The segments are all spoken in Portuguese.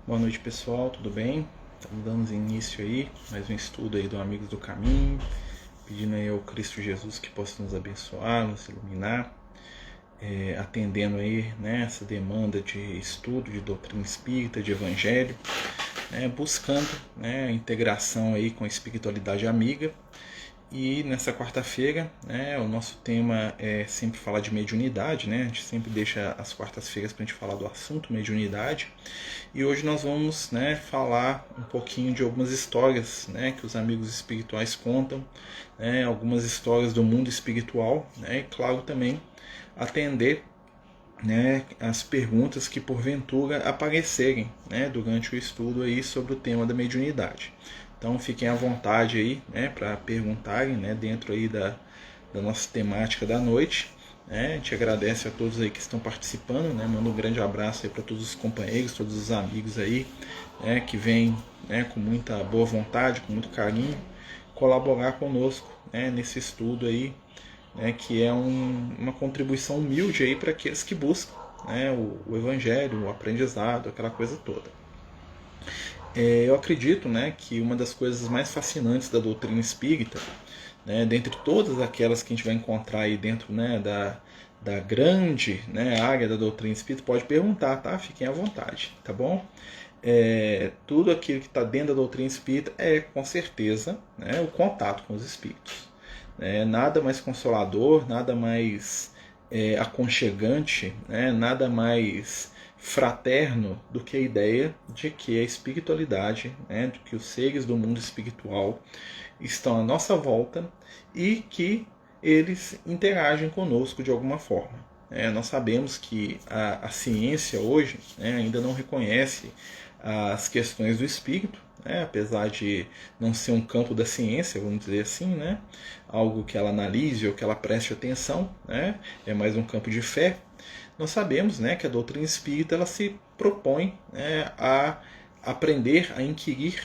Boa noite, pessoal, tudo bem? Estamos dando início aí, mais um estudo aí do Amigos do Caminho, pedindo aí ao Cristo Jesus que possa nos abençoar, nos iluminar, atendendo aí, né, essa demanda de estudo de doutrina espírita, de evangelho, buscando, a integração aí com a espiritualidade amiga. E nessa quarta-feira, o nosso tema é sempre falar de mediunidade, a gente sempre deixa as quartas-feiras para a gente falar do assunto mediunidade. E hoje nós vamos falar um pouquinho de algumas histórias que os amigos espirituais contam, algumas histórias do mundo espiritual, e claro também atender as perguntas que porventura aparecerem durante o estudo aí sobre o tema da mediunidade. Então fiquem à vontade aí para perguntarem dentro aí da nossa temática da noite. A gente agradece a todos aí que estão participando, manda um grande abraço aí para todos os companheiros, todos os amigos aí que vêm com muita boa vontade, com muito carinho, colaborar conosco nesse estudo aí, que é uma contribuição humilde aí para aqueles que buscam o evangelho, o aprendizado, aquela coisa toda. Eu acredito que uma das coisas mais fascinantes da doutrina espírita, dentre todas aquelas que a gente vai encontrar aí dentro da grande área da doutrina espírita, pode perguntar, tá? Fiquem à vontade, tá bom? Tudo aquilo que está dentro da doutrina espírita é, com certeza, o contato com os espíritos. Nada mais consolador, nada mais aconchegante, nada mais fraterno do que a ideia de que a espiritualidade, de que os seres do mundo espiritual estão à nossa volta e que eles interagem conosco de alguma forma. Nós sabemos que a ciência hoje ainda não reconhece as questões do espírito, apesar de não ser um campo da ciência, vamos dizer assim, algo que ela analise ou que ela preste atenção, é mais um campo de fé. Nós sabemos que a doutrina espírita ela se propõe a aprender, a inquirir,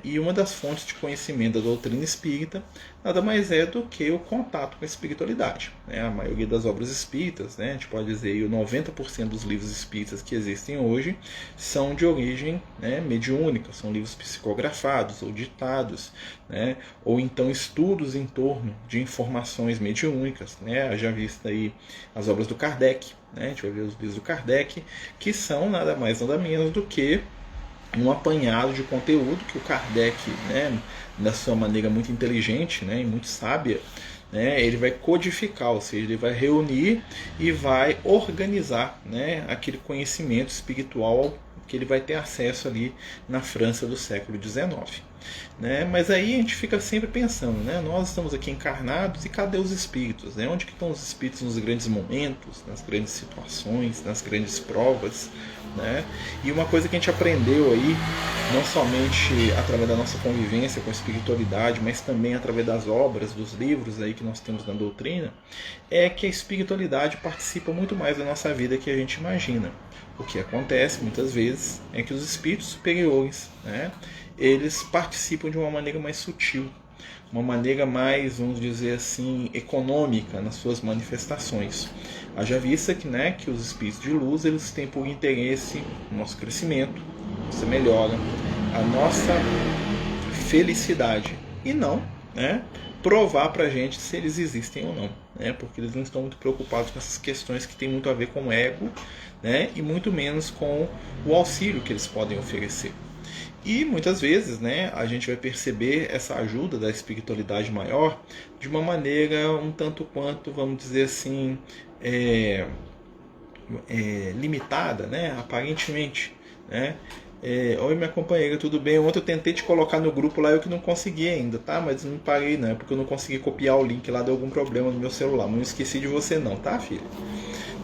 e uma das fontes de conhecimento da doutrina espírita nada mais é do que o contato com a espiritualidade. A maioria das obras espíritas, a gente pode dizer que 90% dos livros espíritas que existem hoje são de origem mediúnica, são livros psicografados ou ditados, ou então estudos em torno de informações mediúnicas. Já visto aí as obras do Kardec, a gente vai ver os livros do Kardec, que são nada mais nada menos do que um apanhado de conteúdo que o Kardec, da sua maneira muito inteligente e muito sábia, ele vai codificar, ou seja, ele vai reunir e vai organizar aquele conhecimento espiritual que ele vai ter acesso ali na França do século XIX. Mas aí a gente fica sempre pensando, nós estamos aqui encarnados e cadê os espíritos? Onde que estão os espíritos nos grandes momentos, nas grandes situações, nas grandes provas? E uma coisa que a gente aprendeu aí, não somente através da nossa convivência com a espiritualidade, mas também através das obras, dos livros aí que nós temos na doutrina, é que a espiritualidade participa muito mais da nossa vida que a gente imagina. O que acontece muitas vezes é que os espíritos superiores, eles participam de uma maneira mais sutil, uma maneira mais, vamos dizer assim, econômica nas suas manifestações. Haja vista que os espíritos de luz eles têm por interesse o nosso crescimento, nossa melhora, a nossa felicidade, e não provar para a gente se eles existem ou não, porque eles não estão muito preocupados com essas questões que têm muito a ver com o ego, e muito menos com o auxílio que eles podem oferecer. E muitas vezes a gente vai perceber essa ajuda da espiritualidade maior de uma maneira um tanto quanto, vamos dizer assim, limitada, aparentemente. Oi, minha companheira, tudo bem? Ontem eu tentei te colocar no grupo lá, eu que não consegui ainda, tá? Mas não parei não, porque eu não consegui copiar o link lá, deu algum problema no meu celular. Mas não esqueci de você não, tá, filha?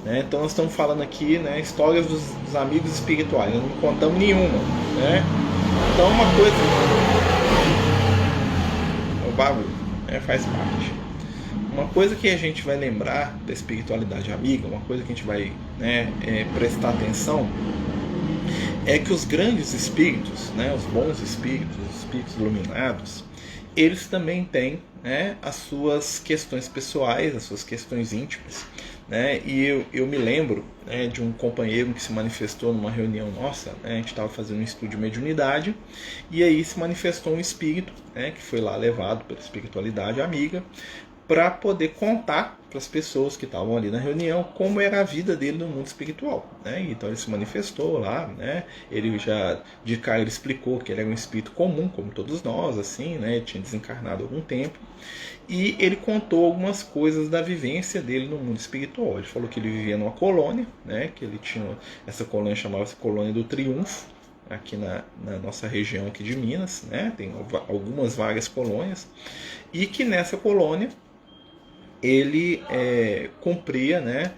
Então nós estamos falando aqui histórias dos amigos espirituais, nós não contamos nenhuma. Então uma coisa... O barulho faz parte. Uma coisa que a gente vai lembrar da espiritualidade amiga, uma coisa que a gente vai prestar atenção, é que os grandes espíritos, os bons espíritos, os espíritos iluminados, eles também têm as suas questões pessoais, as suas questões íntimas, né? E eu me lembro, né, de um companheiro que se manifestou numa reunião nossa, né? A gente estava fazendo um estudo de mediunidade, e aí se manifestou um espírito, né, que foi lá levado pela espiritualidade amiga, para poder contar para as pessoas que estavam ali na reunião como era a vida dele no mundo espiritual, né? Então ele se manifestou lá, né? Ele já de cara ele explicou que ele era um espírito comum, como todos nós, assim, né? Ele tinha desencarnado há algum tempo, e ele contou algumas coisas da vivência dele no mundo espiritual. Ele falou que ele vivia numa colônia, né? Que ele tinha essa colônia, chamava-se Colônia do Triunfo, aqui na nossa região aqui de Minas, né? Tem algumas várias colônias, e que nessa colônia ele cumpria, né,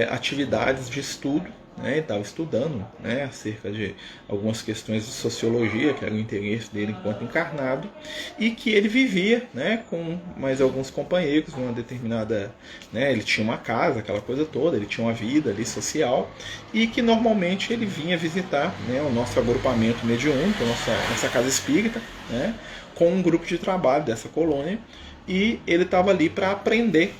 atividades de estudo, né, estava estudando, né, acerca de algumas questões de sociologia, que era o interesse dele enquanto encarnado, e que ele vivia, né, com mais alguns companheiros numa determinada, né, ele tinha uma casa, aquela coisa toda, ele tinha uma vida ali social, e que normalmente ele vinha visitar, né, o nosso agrupamento mediúnico, nossa casa espírita, né, com um grupo de trabalho dessa colônia, e ele estava ali para aprender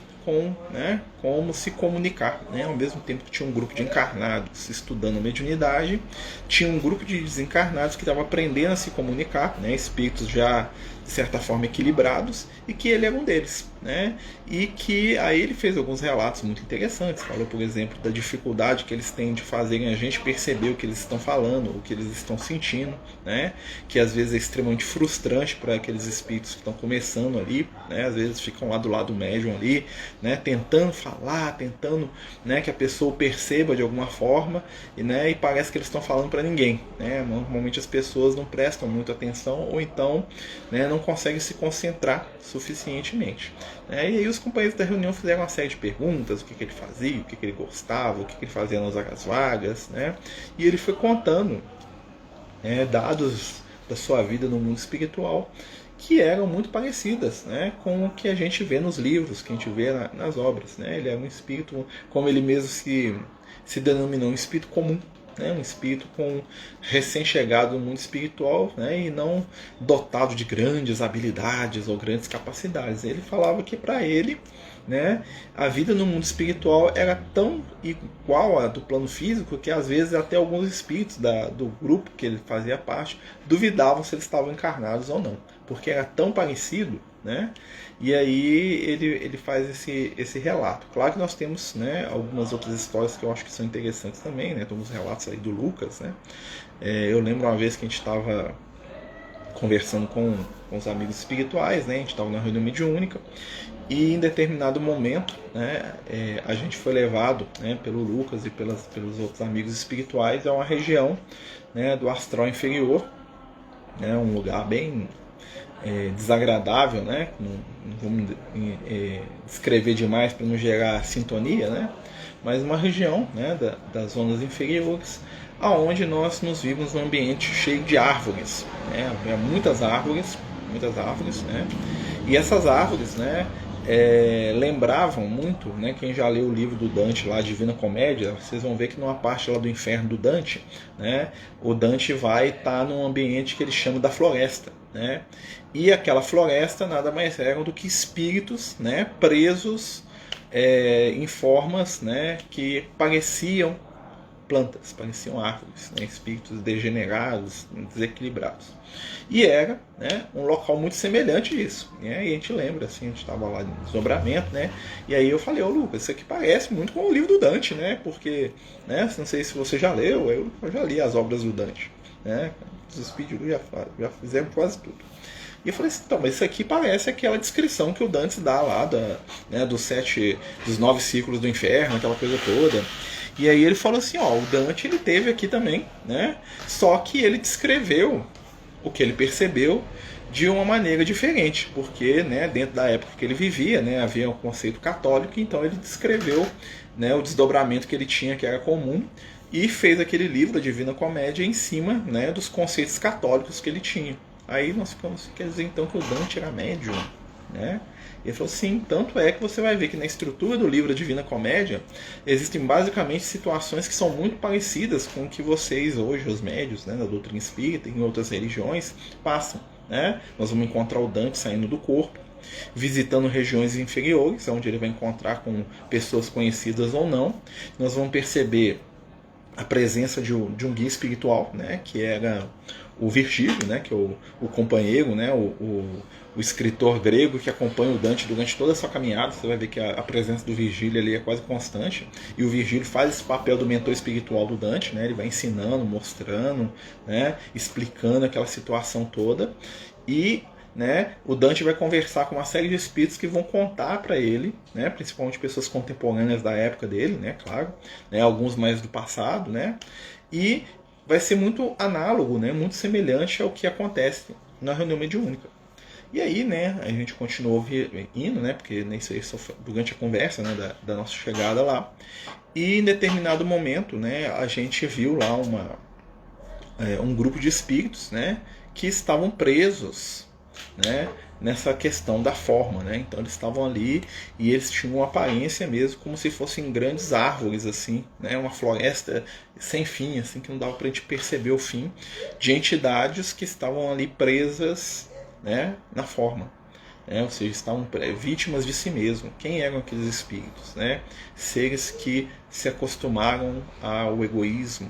né, como se comunicar, né? Ao mesmo tempo que tinha um grupo de encarnados estudando mediunidade, tinha um grupo de desencarnados que estava aprendendo a se comunicar, né? Espíritos já de certa forma equilibrados, e que ele era um deles, né? E que aí ele fez alguns relatos muito interessantes. Falou, por exemplo, da dificuldade que eles têm de fazerem a gente perceber o que eles estão falando, o que eles estão sentindo, né? Que às vezes é extremamente frustrante para aqueles espíritos que estão começando ali, né? Às vezes ficam lá do lado do médium ali, né? Tentando falar, tentando, né, que a pessoa perceba de alguma forma, né? E parece que eles estão falando para ninguém, né? Normalmente as pessoas não prestam muita atenção, ou então, né, não conseguem se concentrar suficientemente. E aí os companheiros da reunião fizeram uma série de perguntas: o que ele fazia, o que ele gostava, o que ele fazia nas horas vagas, né? E ele foi contando, né, dados da sua vida no mundo espiritual que eram muito parecidas, né, com o que a gente vê nos livros, que a gente vê nas obras, né? Ele era um espírito, como ele mesmo se denominou, um espírito comum, né, um espírito recém-chegado no mundo espiritual, né, e não dotado de grandes habilidades ou grandes capacidades. Ele falava que para ele, né, a vida no mundo espiritual era tão igual à do plano físico que às vezes até alguns espíritos do grupo que ele fazia parte duvidavam se eles estavam encarnados ou não, porque era tão parecido, né? E aí ele faz esse relato. Claro que nós temos, né, algumas outras histórias que eu acho que são interessantes também, né? Tem uns relatos aí do Lucas, né? Eu lembro uma vez que a gente estava conversando com os amigos espirituais, né? A gente estava na reunião mediúnica, e em determinado momento, né, a gente foi levado, né, pelo Lucas e pelos outros amigos espirituais a uma região, né, do astral inferior, né, um lugar bem desagradável, né? Não vamos descrever demais para não gerar sintonia, né? Mas uma região, né, das zonas inferiores, aonde nós nos vimos num ambiente cheio de árvores, né? Havia muitas árvores, né? E essas árvores, né, lembravam muito, né, quem já leu o livro do Dante lá, Divina Comédia, vocês vão ver que numa parte lá do inferno do Dante, né, o Dante vai estar num ambiente que ele chama da floresta, né, e aquela floresta nada mais eram do que espíritos, né, presos em formas, né, que pareciam plantas, pareciam árvores, né, espíritos degenerados, desequilibrados. E era, né, um local muito semelhante a isso, né, e a gente lembra, assim, a gente estava lá no desdobramento, né, e aí eu falei: ô Lucas, isso aqui parece muito com o livro do Dante, né, porque, né, não sei se você já leu, eu já li as obras do Dante, né, os espíritos já fizeram quase tudo. E eu falei assim: então, mas isso aqui parece aquela descrição que o Dante dá lá né, dos 9 círculos do inferno, aquela coisa toda. E aí ele falou assim: ó, o Dante ele teve aqui também, né? Só que ele descreveu o que ele percebeu de uma maneira diferente, porque, né, dentro da época que ele vivia, né, havia um conceito católico, então ele descreveu, né, o desdobramento que ele tinha, que era comum, e fez aquele livro, a Divina Comédia, em cima, né, dos conceitos católicos que ele tinha. Aí nós ficamos: quer dizer então que o Dante era médium, né? Ele falou: sim, tanto é que você vai ver que na estrutura do livro A Divina Comédia existem basicamente situações que são muito parecidas com o que vocês hoje, os médios, né, da doutrina espírita e em outras religiões, passam, né? Nós vamos encontrar o Dante saindo do corpo, visitando regiões inferiores, onde ele vai encontrar com pessoas conhecidas ou não. Nós vamos perceber a presença de um guia espiritual, né, que era o Virgílio, né, que é o companheiro, né, o escritor grego que acompanha o Dante durante toda a sua caminhada. Você vai ver que a presença do Virgílio ali é quase constante, e o Virgílio faz esse papel do mentor espiritual do Dante, né, ele vai ensinando, mostrando, né, explicando aquela situação toda, e né, o Dante vai conversar com uma série de espíritos que vão contar para ele, né, principalmente pessoas contemporâneas da época dele, né, claro, né, alguns mais do passado, né, e vai ser muito análogo, né, muito semelhante ao que acontece na reunião mediúnica. E aí, né, a gente continuou indo, né, porque nem sei se durante a conversa, né, da nossa chegada lá, e em determinado momento, né, a gente viu lá um grupo de espíritos, né, que estavam presos, né, nessa questão da forma, né? Então eles estavam ali e eles tinham uma aparência mesmo como se fossem grandes árvores, assim, né? Uma floresta sem fim, assim, que não dava para a gente perceber o fim, de entidades que estavam ali presas, né, na forma, né? Ou seja, estavam vítimas de si mesmo. Quem eram aqueles espíritos, né? Seres que se acostumaram ao egoísmo,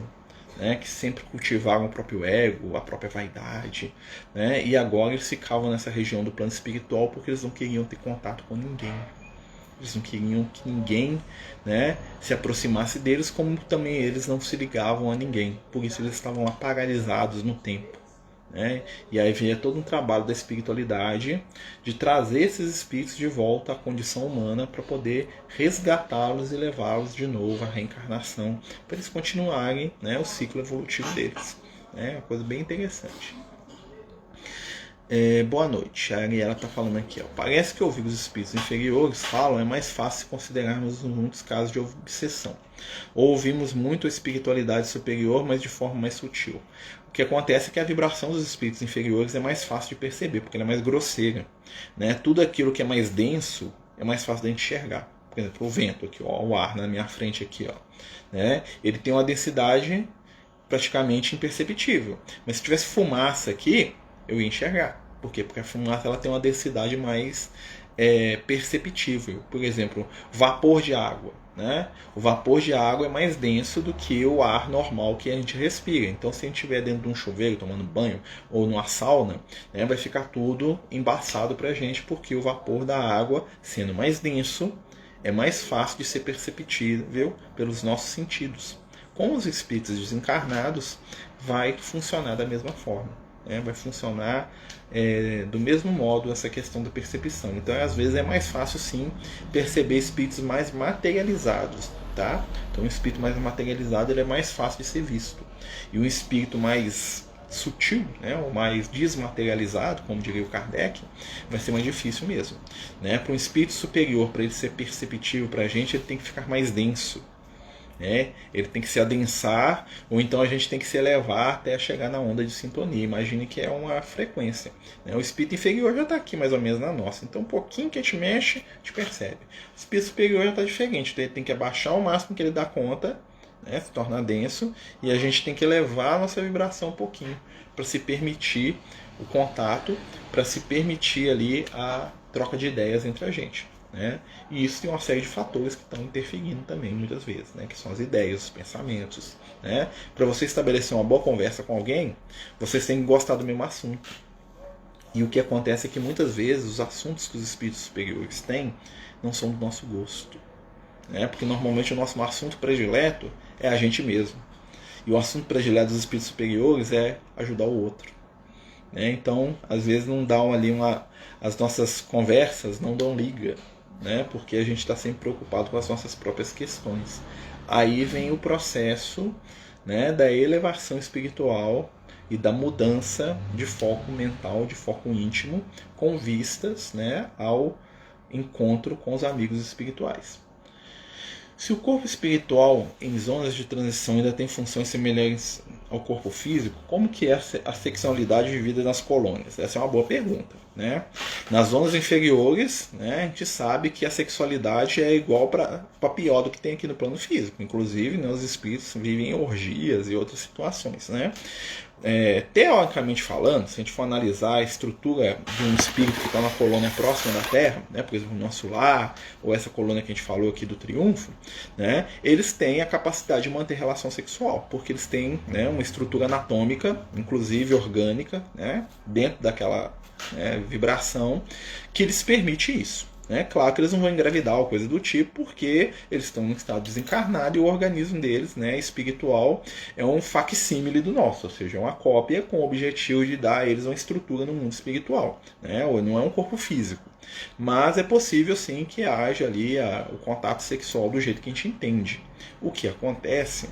né, que sempre cultivavam o próprio ego, a própria vaidade, né, e agora eles ficavam nessa região do plano espiritual porque eles não queriam ter contato com ninguém. Eles não queriam que ninguém, né, se aproximasse deles, como também eles não se ligavam a ninguém. Por isso eles estavam lá paralisados no tempo. Né? E aí veio todo um trabalho da espiritualidade de trazer esses espíritos de volta à condição humana para poder resgatá-los e levá-los de novo à reencarnação, para eles continuarem, né, o ciclo evolutivo deles. É uma coisa bem interessante. Boa noite, a Ariela está falando aqui. Ó. Parece que ouvir os espíritos inferiores falam é mais fácil considerarmos muitos casos de obsessão. Ouvimos muito a espiritualidade superior, mas de forma mais sutil. O que acontece é que a vibração dos espíritos inferiores é mais fácil de perceber, porque ela é mais grosseira. Né? Tudo aquilo que é mais denso é mais fácil de enxergar. Por exemplo, o vento, aqui, ó, o ar na minha frente, aqui, ó, né? Ele tem uma densidade praticamente imperceptível. Mas se tivesse fumaça aqui, eu ia enxergar. Por quê? Porque a fumaça ela tem uma densidade mais perceptível. Por exemplo, vapor de água. Né? O vapor de água é mais denso do que o ar normal que a gente respira. Então, se a gente estiver dentro de um chuveiro tomando banho ou numa sauna, né, vai ficar tudo embaçado para a gente, porque o vapor da água, sendo mais denso, é mais fácil de ser perceptível pelos nossos sentidos. Com os espíritos desencarnados, vai funcionar da mesma forma. Vai funcionar do mesmo modo essa questão da percepção. Então, às vezes, é mais fácil, sim, perceber espíritos mais materializados. Tá? Então, um espírito mais materializado ele é mais fácil de ser visto. E um espírito mais sutil, né, ou mais desmaterializado, como diria o Kardec, vai ser mais difícil mesmo. Né? Para um espírito superior, para ele ser perceptível para a gente, ele tem que ficar mais denso. Ele tem que se adensar, ou então a gente tem que se elevar até chegar na onda de sintonia. Imagine que é uma frequência. O espírito inferior já está aqui mais ou menos na nossa, então um pouquinho que a gente mexe, a gente percebe. O espírito superior já está diferente, então ele tem que abaixar o máximo que ele dá conta, se tornar denso, e a gente tem que elevar a nossa vibração um pouquinho para se permitir o contato, para se permitir ali a troca de ideias entre a gente. Né? E isso tem uma série de fatores que estão interferindo também muitas vezes, né? Que são as ideias, os pensamentos. Né? Para você estabelecer uma boa conversa com alguém, vocês têm que gostar do mesmo assunto. E o que acontece é que muitas vezes os assuntos que os espíritos superiores têm não são do nosso gosto. Né? Porque normalmente o nosso assunto predileto é a gente mesmo. E o assunto predileto dos espíritos superiores é ajudar o outro. Né? Então, às vezes não dá as nossas conversas não dão liga. Né? Porque a gente está sempre preocupado com as nossas próprias questões. Aí vem o processo, né, da elevação espiritual e da mudança de foco mental, de foco íntimo, com vistas, né, ao encontro com os amigos espirituais. Se o corpo espiritual em zonas de transição ainda tem funções semelhantes ao corpo físico, como que é a sexualidade vivida nas colônias? Essa é uma boa pergunta. né? Nas zonas inferiores, né, a gente sabe que a sexualidade é igual para pior do que tem aqui no plano físico. Inclusive, né, os espíritos vivem em orgias e outras situações, né? Teoricamente falando, se a gente for analisar a estrutura de um espírito que está na colônia próxima da Terra, né, por exemplo, o nosso lar, ou essa colônia que a gente falou aqui do Triunfo, né, eles têm a capacidade de manter relação sexual, porque eles têm, né, uma estrutura anatômica, inclusive orgânica, né, dentro daquela, né, vibração, que lhes permite isso. Claro que eles não vão engravidar ou coisa do tipo, porque eles estão em estado desencarnado e o organismo deles, né, espiritual, é um facsímile do nosso, ou seja, é uma cópia com o objetivo de dar a eles uma estrutura no mundo espiritual, né, não é um corpo físico. Mas é possível sim que haja ali o contato sexual do jeito que a gente entende. O que acontece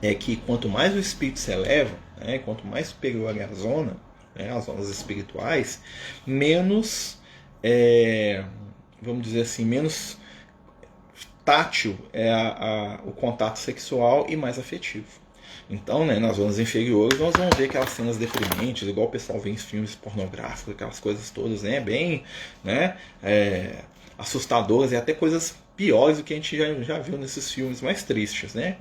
é que quanto mais o espírito se eleva, né, quanto mais superior é a zona, né, as zonas espirituais, menos... vamos dizer assim, menos tátil é o contato sexual e mais afetivo. Então, né, nas zonas inferiores, nós vamos ver aquelas cenas deprimentes, igual o pessoal vê em filmes pornográficos, aquelas coisas todas, né, bem, né, assustadoras e até coisas piores do que a gente já viu nesses filmes mais tristes, né?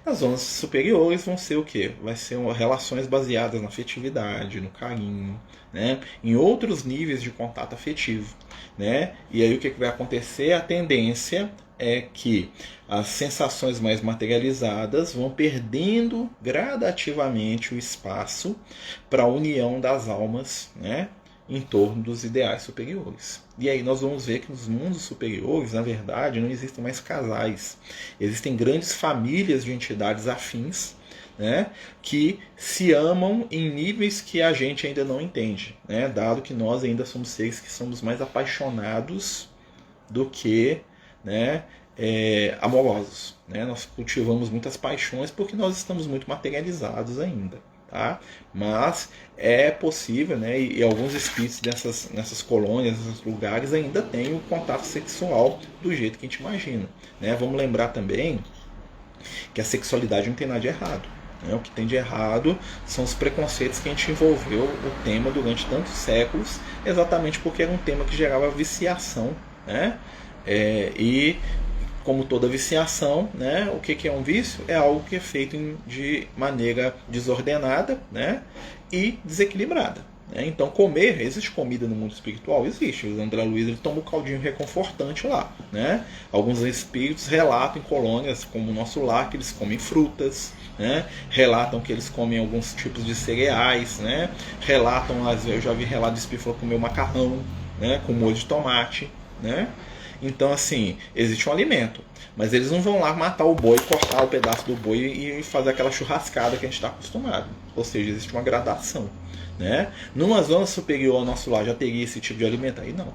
Nas zonas superiores vão ser o quê? Vai ser relações baseadas na afetividade, no carinho, né? Em outros níveis de contato afetivo, né? E aí o que vai acontecer? A tendência é que as sensações mais materializadas vão perdendo gradativamente o espaço para a união das almas, né, em torno dos ideais superiores. E aí nós vamos ver que nos mundos superiores, na verdade, não existem mais casais. Existem grandes famílias de entidades afins, né, que se amam em níveis que a gente ainda não entende, né, dado que nós ainda somos seres que somos mais apaixonados do que, né, amorosos, né? Nós cultivamos muitas paixões porque nós estamos muito materializados ainda, tá? Mas é possível, né, e alguns espíritos nessas colônias, nesses lugares, ainda têm o contato sexual do jeito que a gente imagina, né? Vamos lembrar também que a sexualidade não tem nada de errado. O que tem de errado são os preconceitos que a gente envolveu o tema durante tantos séculos, exatamente porque era um tema que gerava viciação, né? E como toda viciação, né, o que é um vício? É algo que é feito de maneira desordenada, né, e desequilibrada. Né? Então comer, existe comida no mundo espiritual? Existe. O André Luiz ele toma um caldinho reconfortante lá. Né? Alguns espíritos relatam em colônias, como o nosso lar, que eles comem frutas, né? Relatam que eles comem alguns tipos de cereais, né? Relatam, eu já vi relato de espírito falando comer macarrão, né, com molho de tomate, né? Então, assim, existe um alimento. Mas eles não vão lá matar o boi, cortar o pedaço do boi e fazer aquela churrascada que a gente está acostumado. Ou seja, existe uma gradação. Né? Numa zona superior ao nosso lar já teria esse tipo de alimento? Aí não.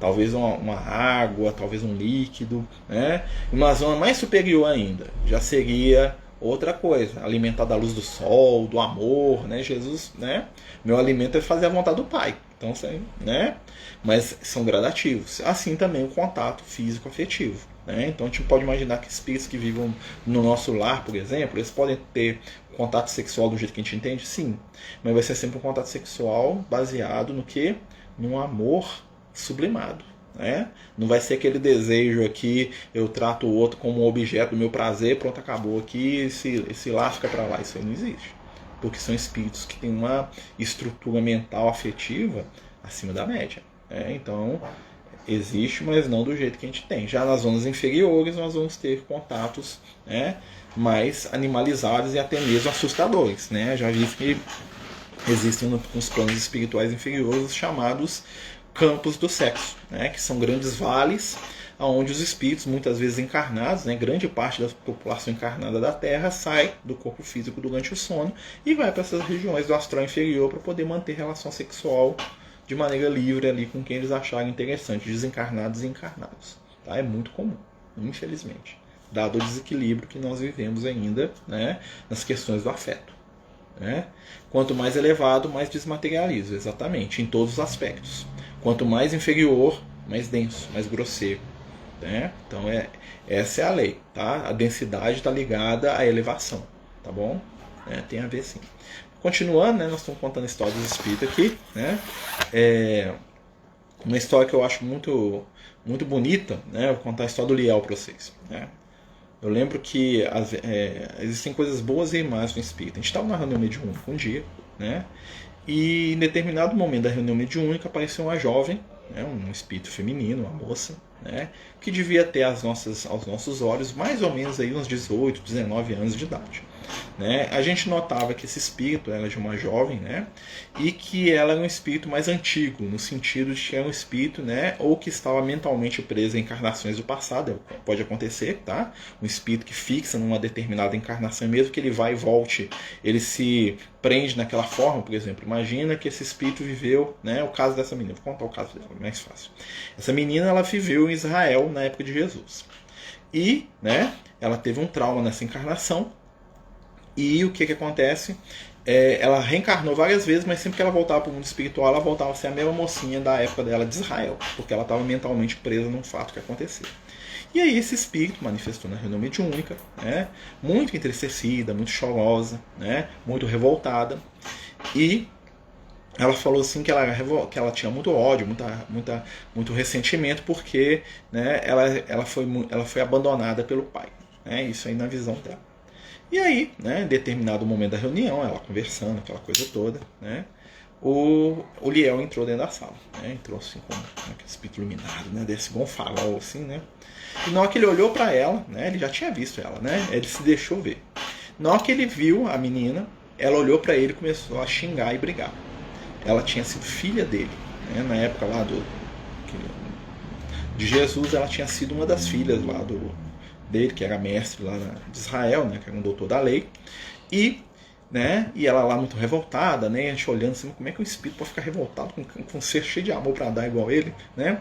Talvez uma água, talvez um líquido. Né? Uma zona mais superior ainda já seria outra coisa. Alimentar da luz do sol, do amor. Né? Jesus, né? Meu alimento é fazer a vontade do Pai. Então, né? Mas são gradativos. Assim também o contato físico afetivo. Né? Então a gente pode imaginar que espíritos que vivem no nosso lar, por exemplo, eles podem ter contato sexual do jeito que a gente entende? Sim. Mas vai ser sempre um contato sexual baseado no quê? Num amor sublimado. Né? Não vai ser aquele desejo aqui, eu trato o outro como um objeto do meu prazer, pronto, acabou aqui, esse lá fica para lá. Isso aí não existe. Porque são espíritos que têm uma estrutura mental afetiva acima da média. Então, existe, mas não do jeito que a gente tem. Já nas zonas inferiores, nós vamos ter contatos, né, mais animalizados e até mesmo assustadores. Né? Já vi que existem nos planos espirituais inferiores os chamados campos do sexo, né, que são grandes vales onde os espíritos, muitas vezes encarnados, né, grande parte da população encarnada da Terra, sai do corpo físico durante o sono e vai para essas regiões do astral inferior para poder manter relação sexual de maneira livre ali com quem eles acharem interessante, desencarnados e encarnados. Tá? É muito comum, infelizmente, dado o desequilíbrio que nós vivemos ainda, né, nas questões do afeto. Né? Quanto mais elevado, mais desmaterializa, exatamente, em todos os aspectos. Quanto mais inferior, mais denso, mais grosseiro. Né? Então essa é a lei. Tá? A densidade está ligada à elevação. Tá bom? Tem a ver sim. continuando, né, nós estamos contando a história dos espíritos aqui, né? Uma história que eu acho muito, muito bonita, né? Eu vou contar a história do Liel para vocês, né? Eu lembro que existem coisas boas e más no espírito. A gente estava na reunião mediúnica um dia, né? E em determinado momento da reunião mediúnica apareceu uma jovem, né? Um espírito feminino, uma moça, né? Que devia ter aos nossos olhos mais ou menos aí uns 18, 19 anos de idade. Né? A gente notava que esse espírito era de uma jovem, né? E que ela era um espírito mais antigo, no sentido de que era um espírito, né? Ou que estava mentalmente preso em encarnações do passado, pode acontecer, tá? Um espírito que fixa numa determinada encarnação, mesmo que ele vá e volte, ele se prende naquela forma. Por exemplo, imagina que esse espírito viveu, né? O caso dessa menina, vou contar o caso dela, mais fácil. Essa menina, ela viveu em Israel na época de Jesus. E, né? Ela teve um trauma nessa encarnação. E o que acontece? Ela reencarnou várias vezes, mas sempre que ela voltava para o mundo espiritual, ela voltava a ser a mesma mocinha da época dela de Israel, porque ela estava mentalmente presa num fato que aconteceu. E aí esse espírito manifestou na reunião mediúnica, né? Muito entristecida, muito chorosa, né? Muito revoltada. E ela falou assim que ela tinha muito ódio, muito ressentimento, porque, né, ela foi abandonada pelo pai. Né? Isso aí na visão dela. E aí, né, em determinado momento da reunião, ela conversando, aquela coisa toda, né, o Liel entrou dentro da sala. Né, entrou assim com aquele espírito iluminado, né, desse bom farol, assim, né. E na hora que ele olhou para ela, né, ele já tinha visto ela, né, ele se deixou ver. Na hora que ele viu a menina, ela olhou para ele e começou a xingar e brigar. Ela tinha sido filha dele, né, na época lá de Jesus, ela tinha sido uma das filhas lá dele, que era mestre lá de Israel, né, que era um doutor da lei, e, né, e ela lá muito revoltada, né, a gente olhando assim, como é que o espírito pode ficar revoltado com um ser cheio de amor para dar igual ele, né?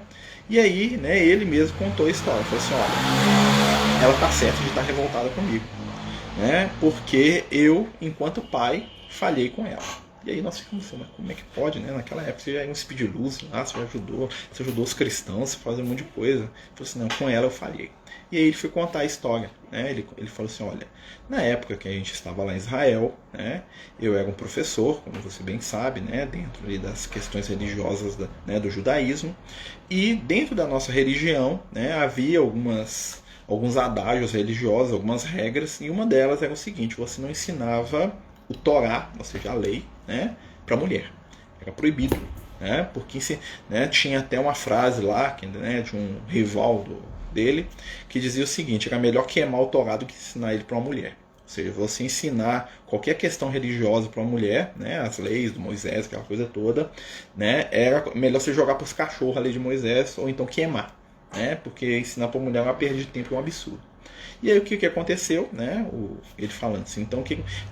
E aí, né, ele mesmo contou a história, falou assim, olha, ela tá certa de estar revoltada comigo, né, porque eu, enquanto pai, falhei com ela. E aí nós ficamos assim, mas como é que pode, né? Naquela época você já era um speed de luz lá, você ajudou os cristãos, você fazia um monte de coisa. Ele falou assim, não, com ela eu falhei. E aí ele foi contar a história, né? Ele falou assim, olha, na época que a gente estava lá em Israel, né? Eu era um professor, como você bem sabe, né? Dentro ali das questões religiosas né? Do judaísmo. E dentro da nossa religião, né? Havia alguns adágios religiosos, algumas regras, e uma delas era o seguinte, você não ensinava o Torá, ou seja, a lei, né, para a mulher. Era proibido. Né, porque, né, tinha até uma frase lá, né, de um rival dele, que dizia o seguinte, era melhor queimar o Torá do que ensinar ele para uma mulher. Ou seja, você ensinar qualquer questão religiosa para uma mulher, né, as leis do Moisés, aquela coisa toda, né, era melhor você jogar para os cachorros a lei de Moisés, ou então queimar. Né, porque ensinar para uma mulher é uma perda de tempo, é um absurdo. E aí o que aconteceu, né? Ele falando assim, então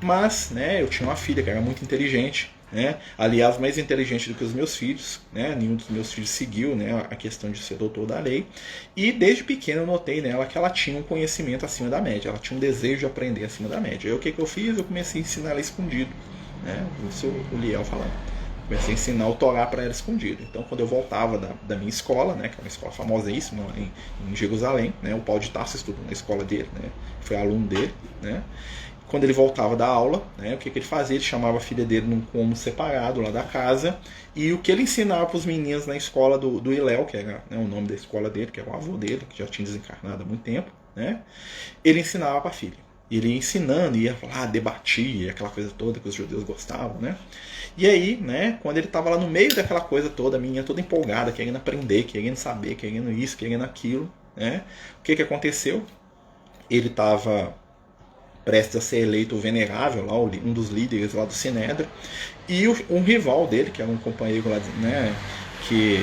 mas, né? Eu tinha uma filha que era muito inteligente, né? Aliás, mais inteligente do que os meus filhos, né? Nenhum dos meus filhos seguiu, né? A questão de ser doutor da lei. E desde pequena eu notei nela que ela tinha um conhecimento acima da média, ela tinha um desejo de aprender acima da média. E aí o que eu fiz? Eu comecei a ensinar ela escondido, né? Isso o Liel falando. Comecei a ensinar o Torá para ela escondido. Então, quando eu voltava da minha escola, né, que é uma escola famosíssima em Jerusalém, né, o Paulo de Tarso estudou na escola dele, né, foi aluno dele, né, quando ele voltava da aula, né, o que ele fazia? Ele chamava a filha dele num cômodo separado lá da casa, e o que ele ensinava para os meninos na escola do Hillel, que era, né, o nome da escola dele, que era o avô dele, que já tinha desencarnado há muito tempo, né, ele ensinava para a filha. Ele ia ensinando, ia falar, debatia, aquela coisa toda que os judeus gostavam, né? E aí, né, quando ele estava lá no meio daquela coisa toda, a menina toda empolgada, querendo aprender, querendo saber, querendo isso, querendo aquilo, né? O que aconteceu? Ele estava prestes a ser eleito o venerável, lá, um dos líderes lá do Sinédrio, e um rival dele, que era um companheiro lá, né, que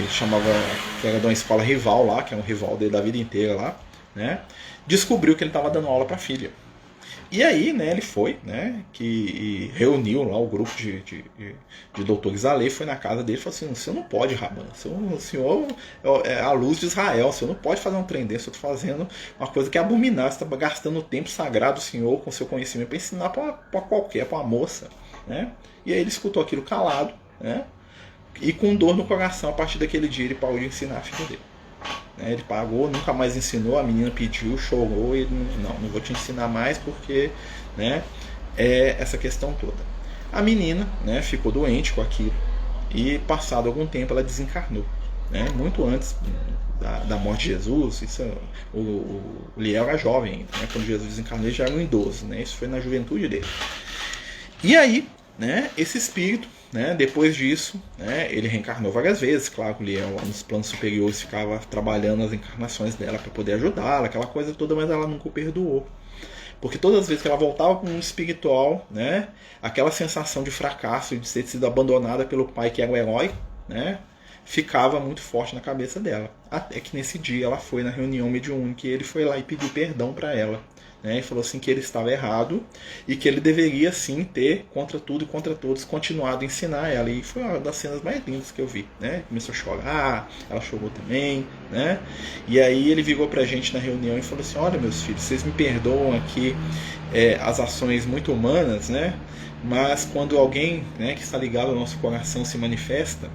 era de uma escola rival lá, que é um rival dele da vida inteira lá, né, descobriu que ele estava dando aula para a filha. E aí, né, ele foi, né, e reuniu lá o grupo de doutores da lei, foi na casa dele e falou assim, o senhor não pode, Raban, o senhor é a luz de Israel, o senhor não pode fazer um trem desse, eu estou fazendo uma coisa que é abominável, você está gastando o tempo sagrado do senhor com seu conhecimento para ensinar para uma moça, né? E aí ele escutou aquilo calado, né, e com dor no coração, a partir daquele dia ele parou de ensinar a filha dele. Ele pagou, nunca mais ensinou, a menina pediu, chorou, e ele não vou te ensinar mais porque, né, é essa questão toda. A menina, né, ficou doente com aquilo e passado algum tempo ela desencarnou, né, muito antes da morte de Jesus. Isso, o Liel era jovem ainda, né, quando Jesus desencarnou ele já era um idoso, né, isso foi na juventude dele. E aí, né, esse espírito, né, depois disso, né, ele reencarnou várias vezes. Claro que o Liel lá nos planos superiores ficava trabalhando as encarnações dela para poder ajudá-la, aquela coisa toda, mas ela nunca o perdoou. Porque todas as vezes que ela voltava para o mundo espiritual, né, aquela sensação de fracasso, de ter sido abandonada pelo pai que era o herói, né, ficava muito forte na cabeça dela. Até que nesse dia ela foi na reunião mediúnica e ele foi lá e pediu perdão para ela. Né, e falou assim que ele estava errado e que ele deveria sim ter, contra tudo e contra todos, continuado a ensinar ela. E foi uma das cenas mais lindas que eu vi. Né? Começou a chorar, ela chorou também. Né? E aí ele virou pra gente na reunião e falou assim: olha, meus filhos, vocês me perdoam aqui as ações muito humanas, né? Mas quando alguém, né, que está ligado ao nosso coração se manifesta,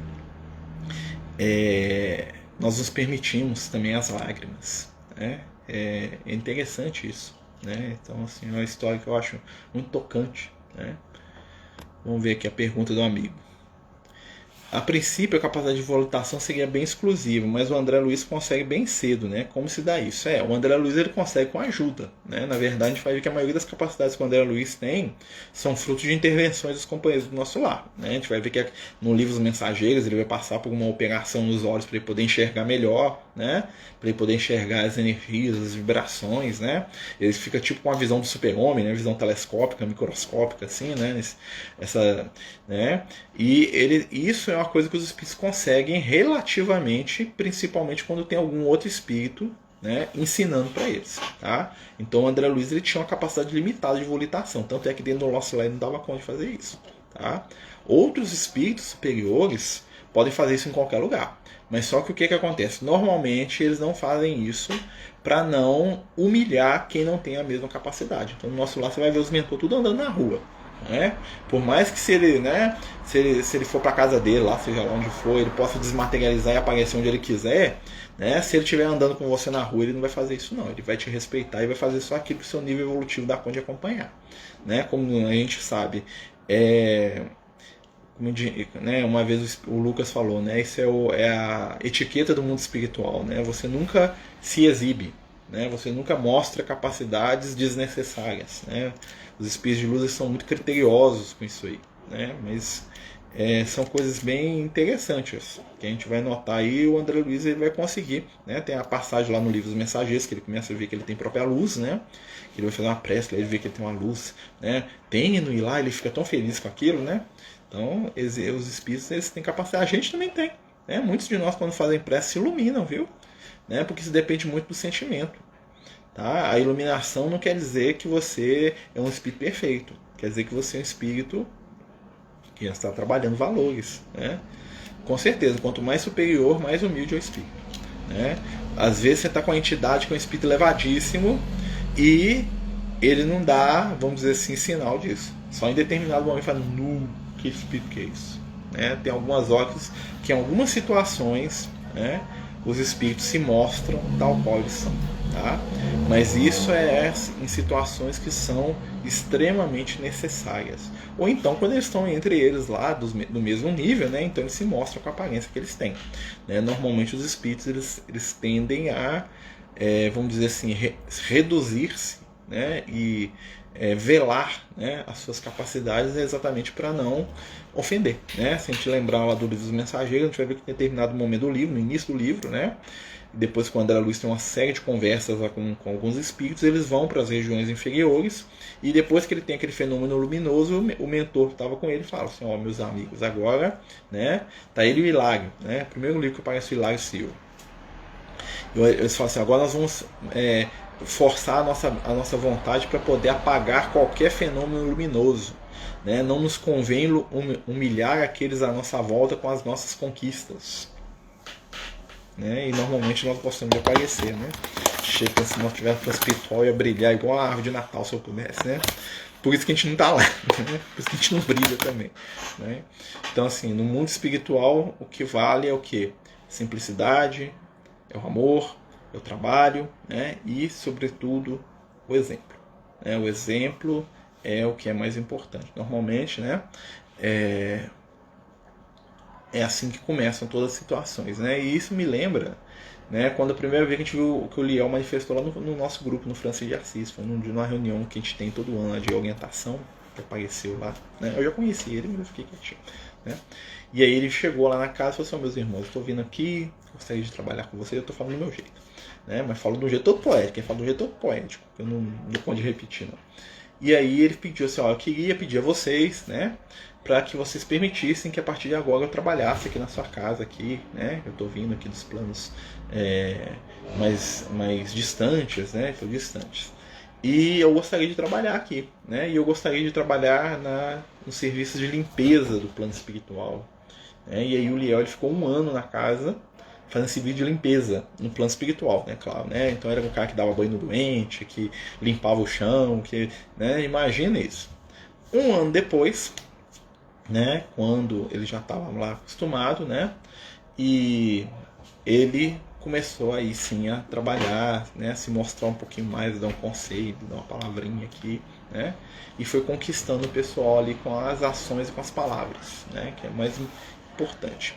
nós nos permitimos também as lágrimas. Né? É interessante isso. Né? Então, assim, é uma história que eu acho muito tocante. Né? Vamos ver aqui a pergunta do amigo. A princípio, a capacidade de volitação seria bem exclusiva, mas o André Luiz consegue bem cedo, né? Como se dá isso? O André Luiz ele consegue com ajuda, né? Na verdade, a gente vai ver que a maioria das capacidades que o André Luiz tem são frutos de intervenções dos companheiros do nosso lar, né? A gente vai ver que no livro Os Mensageiros ele vai passar por uma operação nos olhos para ele poder enxergar melhor, né? Para ele poder enxergar as energias, as vibrações, né? Ele fica tipo com a visão do super-homem, né? Visão telescópica, microscópica, assim, né? Né? E isso é uma coisa que os espíritos conseguem relativamente, principalmente quando tem algum outro espírito, né, ensinando para eles. Tá? Então o André Luiz ele tinha uma capacidade limitada de volitação, tanto é que dentro do nosso lar ele não dava conta de fazer isso. Tá? Outros espíritos superiores podem fazer isso em qualquer lugar. Mas só que o que acontece? Normalmente eles não fazem isso para não humilhar quem não tem a mesma capacidade. Então no nosso lar você vai ver os mentores tudo andando na rua. Né? Por mais que se ele for para casa dele, lá, seja lá onde for, ele possa desmaterializar e aparecer onde ele quiser, né? Se ele estiver andando com você na rua, ele não vai fazer isso não. Ele vai te respeitar e vai fazer só aquilo que o seu nível evolutivo dá conta de acompanhar. Né? Como a gente sabe, né, uma vez o Lucas falou, né, isso é a etiqueta do mundo espiritual. Né? Você nunca se exibe. Né? Você nunca mostra capacidades desnecessárias. Né? Os espíritos de luz são muito criteriosos com isso aí. Né? Mas são coisas bem interessantes que a gente vai notar aí. O André Luiz ele vai conseguir. Né? Tem a passagem lá no livro dos Mensageiros que ele começa a ver que ele tem própria luz. Né? Que ele vai fazer uma prece, ele vê que ele tem uma luz. Né? Tênue lá, ele fica tão feliz com aquilo. Né? Então os espíritos eles têm capacidade. A gente também tem. Né? Muitos de nós quando fazem prece se iluminam, viu? Né? Porque isso depende muito do sentimento. Tá? A iluminação não quer dizer que você é um espírito perfeito. Quer dizer que você é um espírito que está trabalhando valores. Né? Com certeza, quanto mais superior, mais humilde é o espírito. Né? Às vezes você está com a entidade, com um espírito elevadíssimo, e ele não dá, vamos dizer assim, sinal disso. Só em determinado momento fala, que espírito que é isso? Né? Tem algumas horas que em algumas situações, né, os espíritos se mostram tal qual eles são. Tá? Mas isso é em situações que são extremamente necessárias. Ou então quando eles estão entre eles lá do mesmo nível, né? Então eles se mostram com a aparência que eles têm. Né? Normalmente os espíritos eles tendem a, vamos dizer assim, reduzir-se, né? E velar, né, as suas capacidades exatamente para não ofender. Né? Se a gente lembrar lá do livro dos Mensageiros, a gente vai ver que em determinado momento do livro, no início do livro, né? Depois, quando a Luiz tem uma série de conversas lá com alguns espíritos, eles vão para as regiões inferiores, e depois que ele tem aquele fenômeno luminoso, o mentor que estava com ele fala assim: ó, meus amigos, agora, né, tá ele e o Hilário, né, primeiro livro que aparece o Hilário Silva. Eles falam assim: agora nós vamos forçar a nossa vontade para poder apagar qualquer fenômeno luminoso. Né? Não nos convém humilhar aqueles à nossa volta com as nossas conquistas. Né? E normalmente nós gostamos de aparecer, né? Chega, se nós tivéssemos um espiritual ia brilhar igual a árvore de Natal, se eu pudesse, né? Por isso que a gente não está lá, né? Por isso que a gente não brilha também, né? Então, assim, no mundo espiritual, o que vale é o quê? Simplicidade, é o amor, é o trabalho, né? E, sobretudo, o exemplo. Né? O exemplo é o que é mais importante. Normalmente, né, é assim que começam todas as situações, né? E isso me lembra, né, quando a primeira vez que a gente viu que o Liel manifestou lá no nosso grupo, no Francisco de Assis, foi numa reunião que a gente tem todo ano de orientação, que apareceu lá, né? Eu já conheci ele, mas eu fiquei quietinho, né? E aí ele chegou lá na casa e falou assim: meus irmãos, eu estou vindo aqui, gostaria de trabalhar com vocês, eu estou falando do meu jeito, né? Mas falo de um jeito todo poético, ele fala de um jeito todo poético, eu não pode repetir, não. E aí ele pediu assim: ó, eu queria pedir a vocês, né, para que vocês permitissem que a partir de agora eu trabalhasse aqui na sua casa, aqui, né? Eu estou vindo aqui dos planos mais distantes, né? Estou distantes. E eu gostaria de trabalhar aqui, né? E eu gostaria de trabalhar nos serviços de limpeza do plano espiritual, né? E aí o Liel ele ficou 1 ano na casa fazendo serviço de limpeza no plano espiritual, né? Claro, né? Então era um cara que dava banho no doente, que limpava o chão, que, né? Imagina isso. 1 ano depois, né? Quando ele já estava lá acostumado, né? E ele começou aí sim a trabalhar, né, a se mostrar um pouquinho mais, dar um conselho, dar uma palavrinha aqui, né, e foi conquistando o pessoal ali com as ações e com as palavras, né, que é mais importante.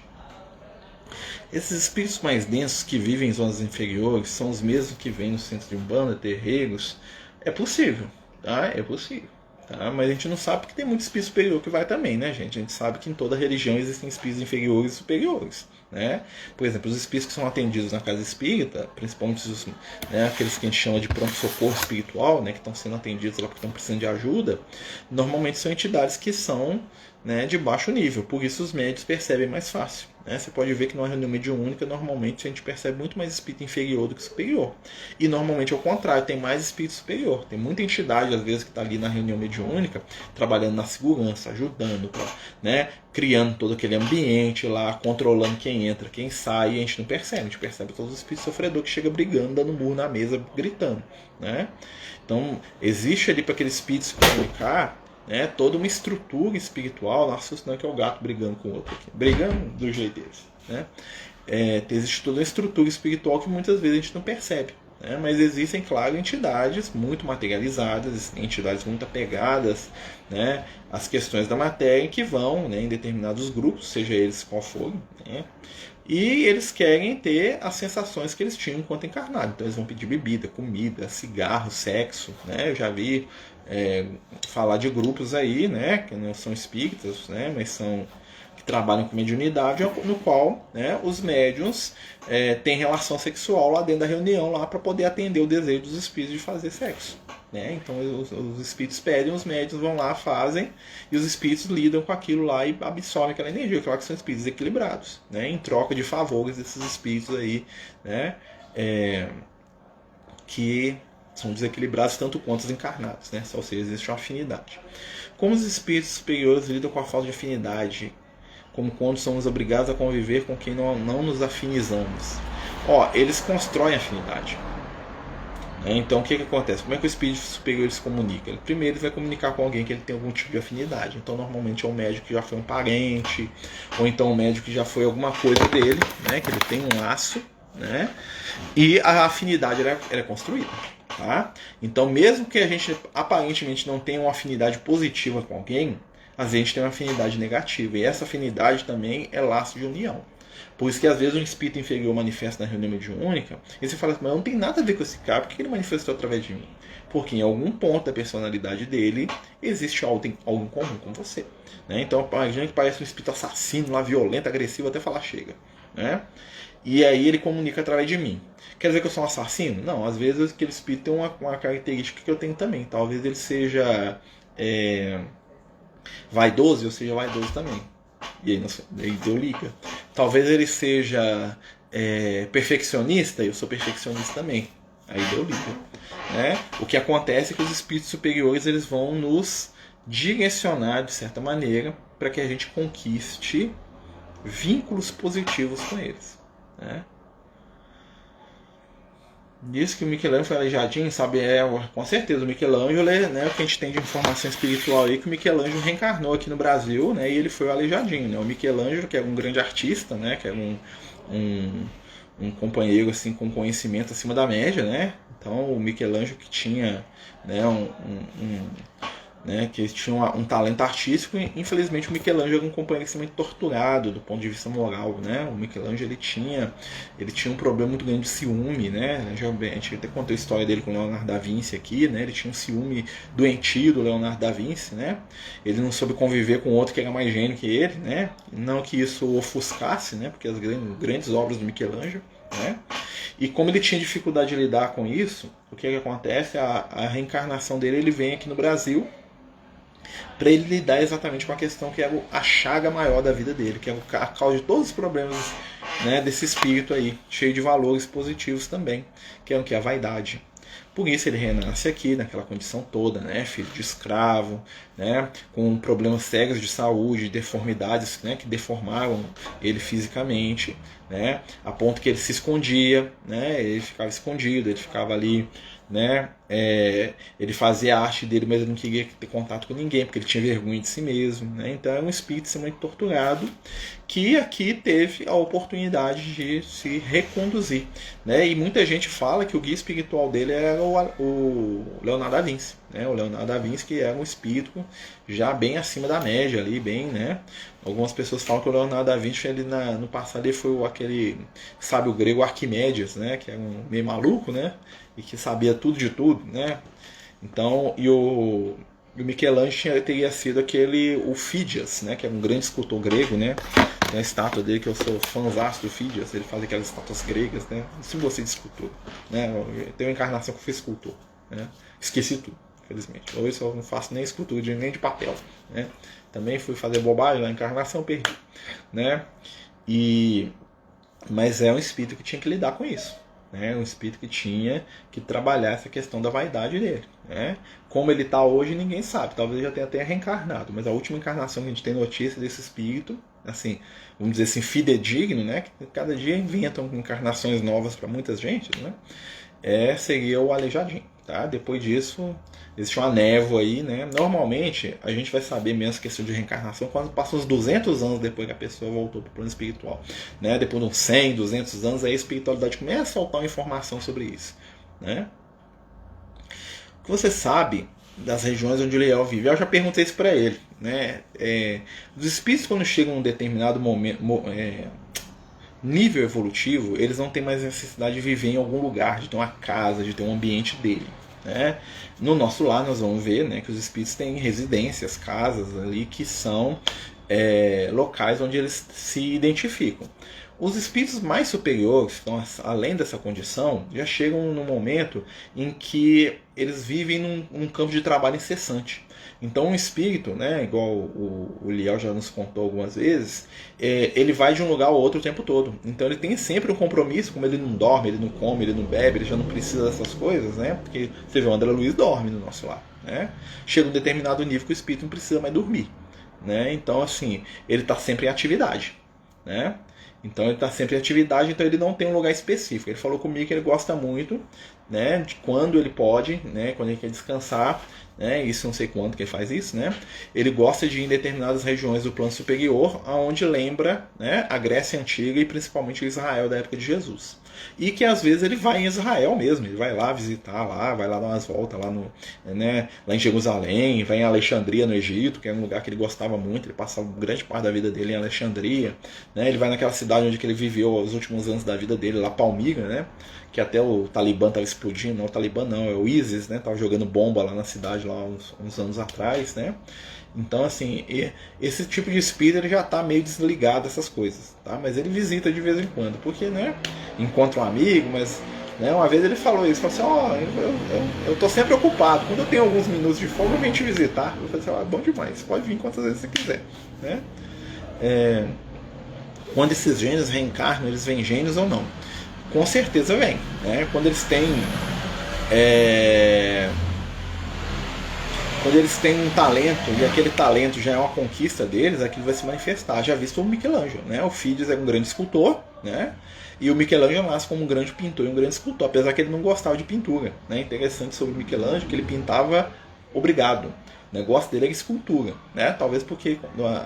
Esses espíritos mais densos que vivem em zonas inferiores são os mesmos que vêm no centro de Umbanda, terreiros. É possível, tá? É possível. Tá? Mas a gente não sabe porque tem muito espírito superior que vai também, né, gente? A gente sabe que em toda religião existem espíritos inferiores e superiores, né? Por exemplo, os espíritos que são atendidos na casa espírita, principalmente os, né, aqueles que a gente chama de pronto-socorro espiritual, né, que estão sendo atendidos lá porque estão precisando de ajuda, normalmente são entidades que são, né, de baixo nível, por isso os médios percebem mais fácil, né? Você pode ver que numa reunião mediúnica, normalmente a gente percebe muito mais espírito inferior do que superior. E normalmente ao contrário, tem mais espírito superior. Tem muita entidade, às vezes, que está ali na reunião mediúnica, trabalhando na segurança, ajudando, né, criando todo aquele ambiente lá, controlando quem entra, quem sai, e a gente não percebe. A gente percebe todos os espíritos sofredores que chegam brigando, dando murro na mesa, gritando, né? Então, existe ali para aquele espírito se comunicar, né, toda uma estrutura espiritual. Nossa, não é que é o gato brigando com o outro aqui, brigando do jeito desse, né? Existe toda uma estrutura espiritual que muitas vezes a gente não percebe, né? Mas existem, claro, entidades muito materializadas, entidades muito apegadas, né, às questões da matéria, que vão, né, em determinados grupos, seja eles qual forem, né, e eles querem ter as sensações que eles tinham enquanto encarnados. Então eles vão pedir bebida, comida, cigarro, sexo, né? Eu já vi falar de grupos aí, né, que não são espíritas, né, mas são que trabalham com mediunidade, no qual, né, os médiuns têm relação sexual lá dentro da reunião lá para poder atender o desejo dos espíritos de fazer sexo, né? Então os espíritos pedem, os médiuns vão lá, fazem, e os espíritos lidam com aquilo lá e absorvem aquela energia. Claro que são espíritos equilibrados, né, em troca de favores desses espíritos aí, né, que são desequilibrados tanto quanto os encarnados, né? Ou seja, existe uma afinidade. Como os espíritos superiores lidam com a falta de afinidade? Como quando somos obrigados a conviver com quem não nos afinizamos? Eles constroem afinidade. Então o que acontece? Como é que o espírito superior se comunica? Primeiro ele vai comunicar com alguém que ele tem algum tipo de afinidade. Então normalmente é um médico que já foi um parente, ou então um médico que já foi alguma coisa dele, né? Que ele tem um laço, né? E a afinidade ela é construída. Tá? Então, mesmo que a gente aparentemente não tenha uma afinidade positiva com alguém, às vezes a gente tem uma afinidade negativa. E essa afinidade também é laço de união. Por isso que às vezes um espírito inferior manifesta na reunião mediúnica, e você fala assim: mas não tem nada a ver com esse cara, por que ele manifestou através de mim? Porque em algum ponto da personalidade dele existe algo em comum com você, né? Então a gente parece um espírito assassino, lá, violento, agressivo, até falar chega, né? E aí ele comunica através de mim. Quer dizer que eu sou um assassino? Não, às vezes aquele espírito tem uma característica que eu tenho também. Talvez ele seja vaidoso e eu seja vaidoso também. E aí Deus liga. Talvez ele seja perfeccionista e eu sou perfeccionista também. Aí Deus liga, né? O que acontece é que os espíritos superiores eles vão nos direcionar de certa maneira para que a gente conquiste vínculos positivos com eles, né? Diz que o Michelangelo foi aleijadinho, sabe? Com certeza, o Michelangelo, né, o que a gente tem de informação espiritual aí, que o Michelangelo reencarnou aqui no Brasil, né, e ele foi aleijadinho, né? O Michelangelo, que era um grande artista, né, que era um companheiro assim, com conhecimento acima da média, né? Então o Michelangelo que tinha, né, né, que tinha um talento artístico, e infelizmente o Michelangelo era um companheiro extremamente torturado do ponto de vista moral, né? O Michelangelo ele tinha um problema muito grande de ciúme, né? A gente até contou a história dele com o Leonardo da Vinci aqui, né? Ele tinha um ciúme doentio do Leonardo da Vinci, né? Ele não soube conviver com outro que era mais gênio que ele, né? Não que isso o ofuscasse, né? Porque as grandes obras do Michelangelo, né? E como ele tinha dificuldade de lidar com isso, o que acontece? A reencarnação dele, ele vem aqui no Brasil para ele lidar exatamente com a questão que era a chaga maior da vida dele, que era a causa de todos os problemas, né, desse espírito aí, cheio de valores positivos também, que é o que? A vaidade. Por isso ele renasce aqui, naquela condição toda, né, filho de escravo, né, com problemas sérios de saúde, deformidades, né, que deformaram ele fisicamente, né, a ponto que ele se escondia, né, ele ficava escondido, ele ficava ali, né, ele fazia a arte dele, mas ele não queria ter contato com ninguém, porque ele tinha vergonha de si mesmo, né? Então é um espírito extremamente torturado, que aqui teve a oportunidade de se reconduzir, né? E muita gente fala que o guia espiritual dele era o Leonardo da Vinci, né? O Leonardo da Vinci, que era um espírito já bem acima da média ali, bem, né? Algumas pessoas falam que o Leonardo da Vinci, ele no passado ele foi aquele sábio grego Arquimedes, né? Que era um meio maluco, né? E que sabia tudo de tudo, né? Então, e o Michelangelo teria sido o Fídias, né? Que é um grande escultor grego, né? Tem a estátua dele, que eu sou fãzaço do Fídias, ele faz aquelas estátuas gregas, né? Se você de escultor, né? Tem uma encarnação que eu fui escultor, né? Esqueci tudo, infelizmente. Hoje eu não faço nem escultura nem de papel, né? Também fui fazer bobagem na encarnação, perdi, né? Mas é um espírito que tinha que lidar com isso. Né, um espírito que tinha que trabalhar essa questão da vaidade dele. Né? Como ele está hoje, ninguém sabe. Talvez ele já tenha até reencarnado. Mas a última encarnação que a gente tem notícia desse espírito, assim, vamos dizer assim, fidedigno, né? Que cada dia inventam encarnações novas para muita gente, né? Seria o Aleijadinho. Tá? Depois disso, existe uma névoa aí, né? Normalmente, a gente vai saber mesmo essa questão de reencarnação quando passa uns 200 anos depois que a pessoa voltou para o plano espiritual. Né? Depois de uns 100, 200 anos, aí a espiritualidade começa a soltar uma informação sobre isso. Né? O que você sabe das regiões onde o Liel vive? Eu já perguntei isso para ele. Né? Os espíritos, quando chegam a um determinado momento... nível evolutivo, eles não têm mais necessidade de viver em algum lugar, de ter uma casa, de ter um ambiente dele. Né? No nosso lar nós vamos ver, né, que os espíritos têm residências, casas ali que são locais onde eles se identificam. Os espíritos mais superiores, então, além dessa condição, já chegam no momento em que eles vivem num campo de trabalho incessante. Então um espírito, né, igual o Liel já nos contou algumas vezes, ele vai de um lugar ao outro o tempo todo. Então ele tem sempre um compromisso, como ele não dorme, ele não come, ele não bebe, ele já não precisa dessas coisas, né? Porque você vê, o André Luiz dorme no nosso lar. Né? Chega um determinado nível que o espírito não precisa mais dormir. Né? Então assim, ele está sempre em atividade. Né? Então ele está sempre em atividade, então ele não tem um lugar específico. Ele falou comigo que ele gosta muito, né, de quando ele pode, né, quando ele quer descansar, né, isso não sei quanto que ele faz isso, né, ele gosta de ir em determinadas regiões do plano superior, aonde lembra, né, a Grécia Antiga e principalmente Israel da época de Jesus. E que às vezes ele vai em Israel mesmo, ele vai lá visitar, vai lá dar umas voltas lá, lá em Jerusalém, vai em Alexandria no Egito, que é um lugar que ele gostava muito, ele passava grande parte da vida dele em Alexandria, né, ele vai naquela cidade onde ele viveu os últimos anos da vida dele, lá Palmira, né, que até o Talibã estava explodindo, não o Talibã não, é o ISIS, né, estava jogando bomba lá na cidade lá uns anos atrás, né. Então, assim, esse tipo de espírito ele já está meio desligado dessas coisas, tá? Mas ele visita de vez em quando, porque, né, encontra um amigo, mas, né, uma vez ele falou isso, falou assim, eu tô sempre ocupado, quando eu tenho alguns minutos de folga eu venho te visitar. Eu falei assim, bom demais, pode vir quantas vezes você quiser, né? Quando esses gênios reencarnam, eles vêm gênios ou não? Com certeza vêm, né? Quando eles têm um talento, e aquele talento já é uma conquista deles, aquilo vai se manifestar. Já visto o Michelangelo, né? O Fídias é um grande escultor, né? E o Michelangelo nasce como um grande pintor e um grande escultor, apesar que ele não gostava de pintura, né? Interessante sobre o Michelangelo que ele pintava obrigado. O negócio dele era escultura, né? Talvez porque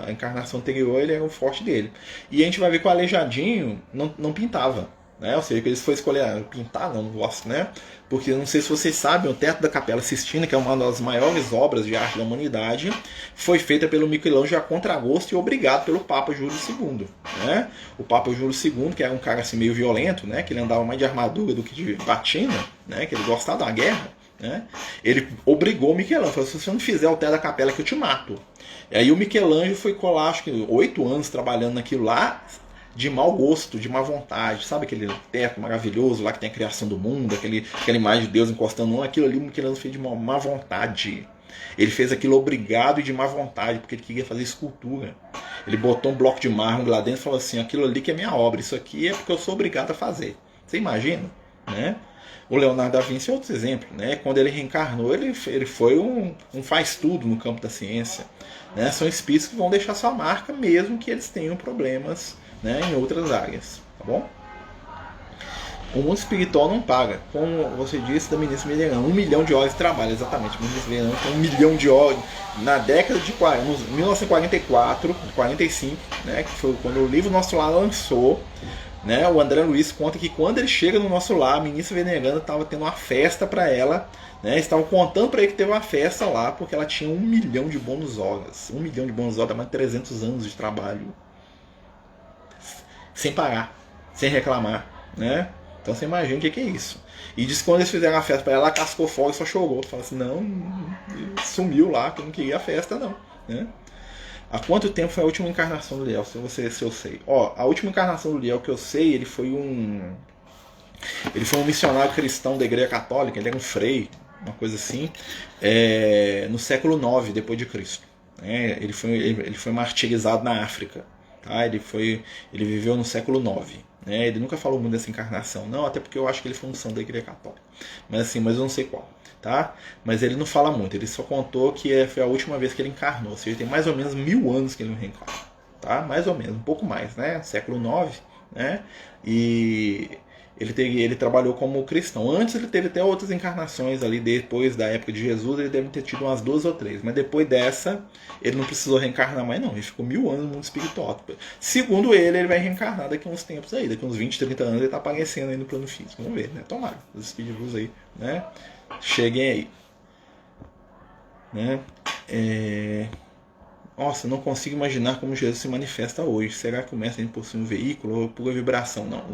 a encarnação anterior ele era o forte dele. E a gente vai ver que o Aleijadinho não pintava, né? Ou seja, que eles foram escolher pintar, não gosto, né? Porque não sei se vocês sabem, o teto da Capela Sistina, que é uma das maiores obras de arte da humanidade, foi feita pelo Michelangelo a contragosto e obrigado pelo Papa Júlio II, né? O Papa Júlio II, que era um cara assim meio violento, né? Que ele andava mais de armadura do que de batina, né? Que ele gostava da guerra, né? Ele obrigou o Michelangelo, falou: se você não fizer o teto da capela que eu te mato. E aí o Michelangelo foi colar, acho que 8 anos trabalhando naquilo lá, de mau gosto, de má vontade. Sabe aquele teto maravilhoso lá que tem a criação do mundo, aquela imagem de Deus encostando, aquilo ali o Michelangelo fez de má vontade. Ele fez aquilo obrigado e de má vontade, porque ele queria fazer escultura. Ele botou um bloco de mármore lá dentro e falou assim: aquilo ali que é minha obra, isso aqui é porque eu sou obrigado a fazer. Você imagina? Né? O Leonardo da Vinci é outro exemplo, né? Quando ele reencarnou, ele foi um faz-tudo no campo da ciência, né? São espíritos que vão deixar sua marca, mesmo que eles tenham problemas, né, em outras áreas, tá bom? O mundo espiritual não paga, como você disse da ministra Meirelles, 1 milhão de horas de trabalho, exatamente. A ministra Meirelles tem 1 milhão de horas na década de 1944, 45, né, que foi quando o livro Nosso Lar lançou. Né, o André Luiz conta que quando ele chega no Nosso Lar, a ministra Veneranda estava tendo uma festa para ela, né, estavam contando para ele que teve uma festa lá, porque ela tinha 1 milhão de bônus horas. 1 milhão de bônus horas, mais de 300 anos de trabalho. Sem parar, sem reclamar, né? Então você imagina o que é isso. E diz que quando eles fizeram a festa para ela, cascou fora e só chorou. Falou assim: não, sumiu lá, que eu não queria a festa, não, né? Há quanto tempo foi a última encarnação do Liel? Se eu sei. Ó, a última encarnação do Liel que eu sei, ele foi um missionário cristão da Igreja Católica, ele era um frei, uma coisa assim, no século IX depois de Cristo. Ele foi martirizado na África. Tá? Ele viveu no século IX. Né? Ele nunca falou muito dessa encarnação, não, até porque eu acho que ele foi um santo da Igreja Católica. Mas eu não sei qual. Tá? Mas ele não fala muito, ele só contou que foi a última vez que ele encarnou, ou seja, tem mais ou menos 1000 anos que ele não reencarna, tá? Mais ou menos, um pouco mais, né? Século IX, né? E ele trabalhou como cristão. Antes ele teve até outras encarnações ali, depois da época de Jesus, ele deve ter tido umas 2 ou 3, mas depois dessa, ele não precisou reencarnar mais não, ele ficou 1000 anos no mundo espiritual. Segundo ele vai reencarnar daqui a uns tempos aí, daqui a uns 20, 30 anos ele tá aparecendo aí no plano físico, vamos ver, né? Tomara, os espíritos de luz aí, né? Cheguem aí, né? Nossa, não consigo imaginar como Jesus se manifesta hoje. Será que o mestre possui um veículo ou pura vibração? Não.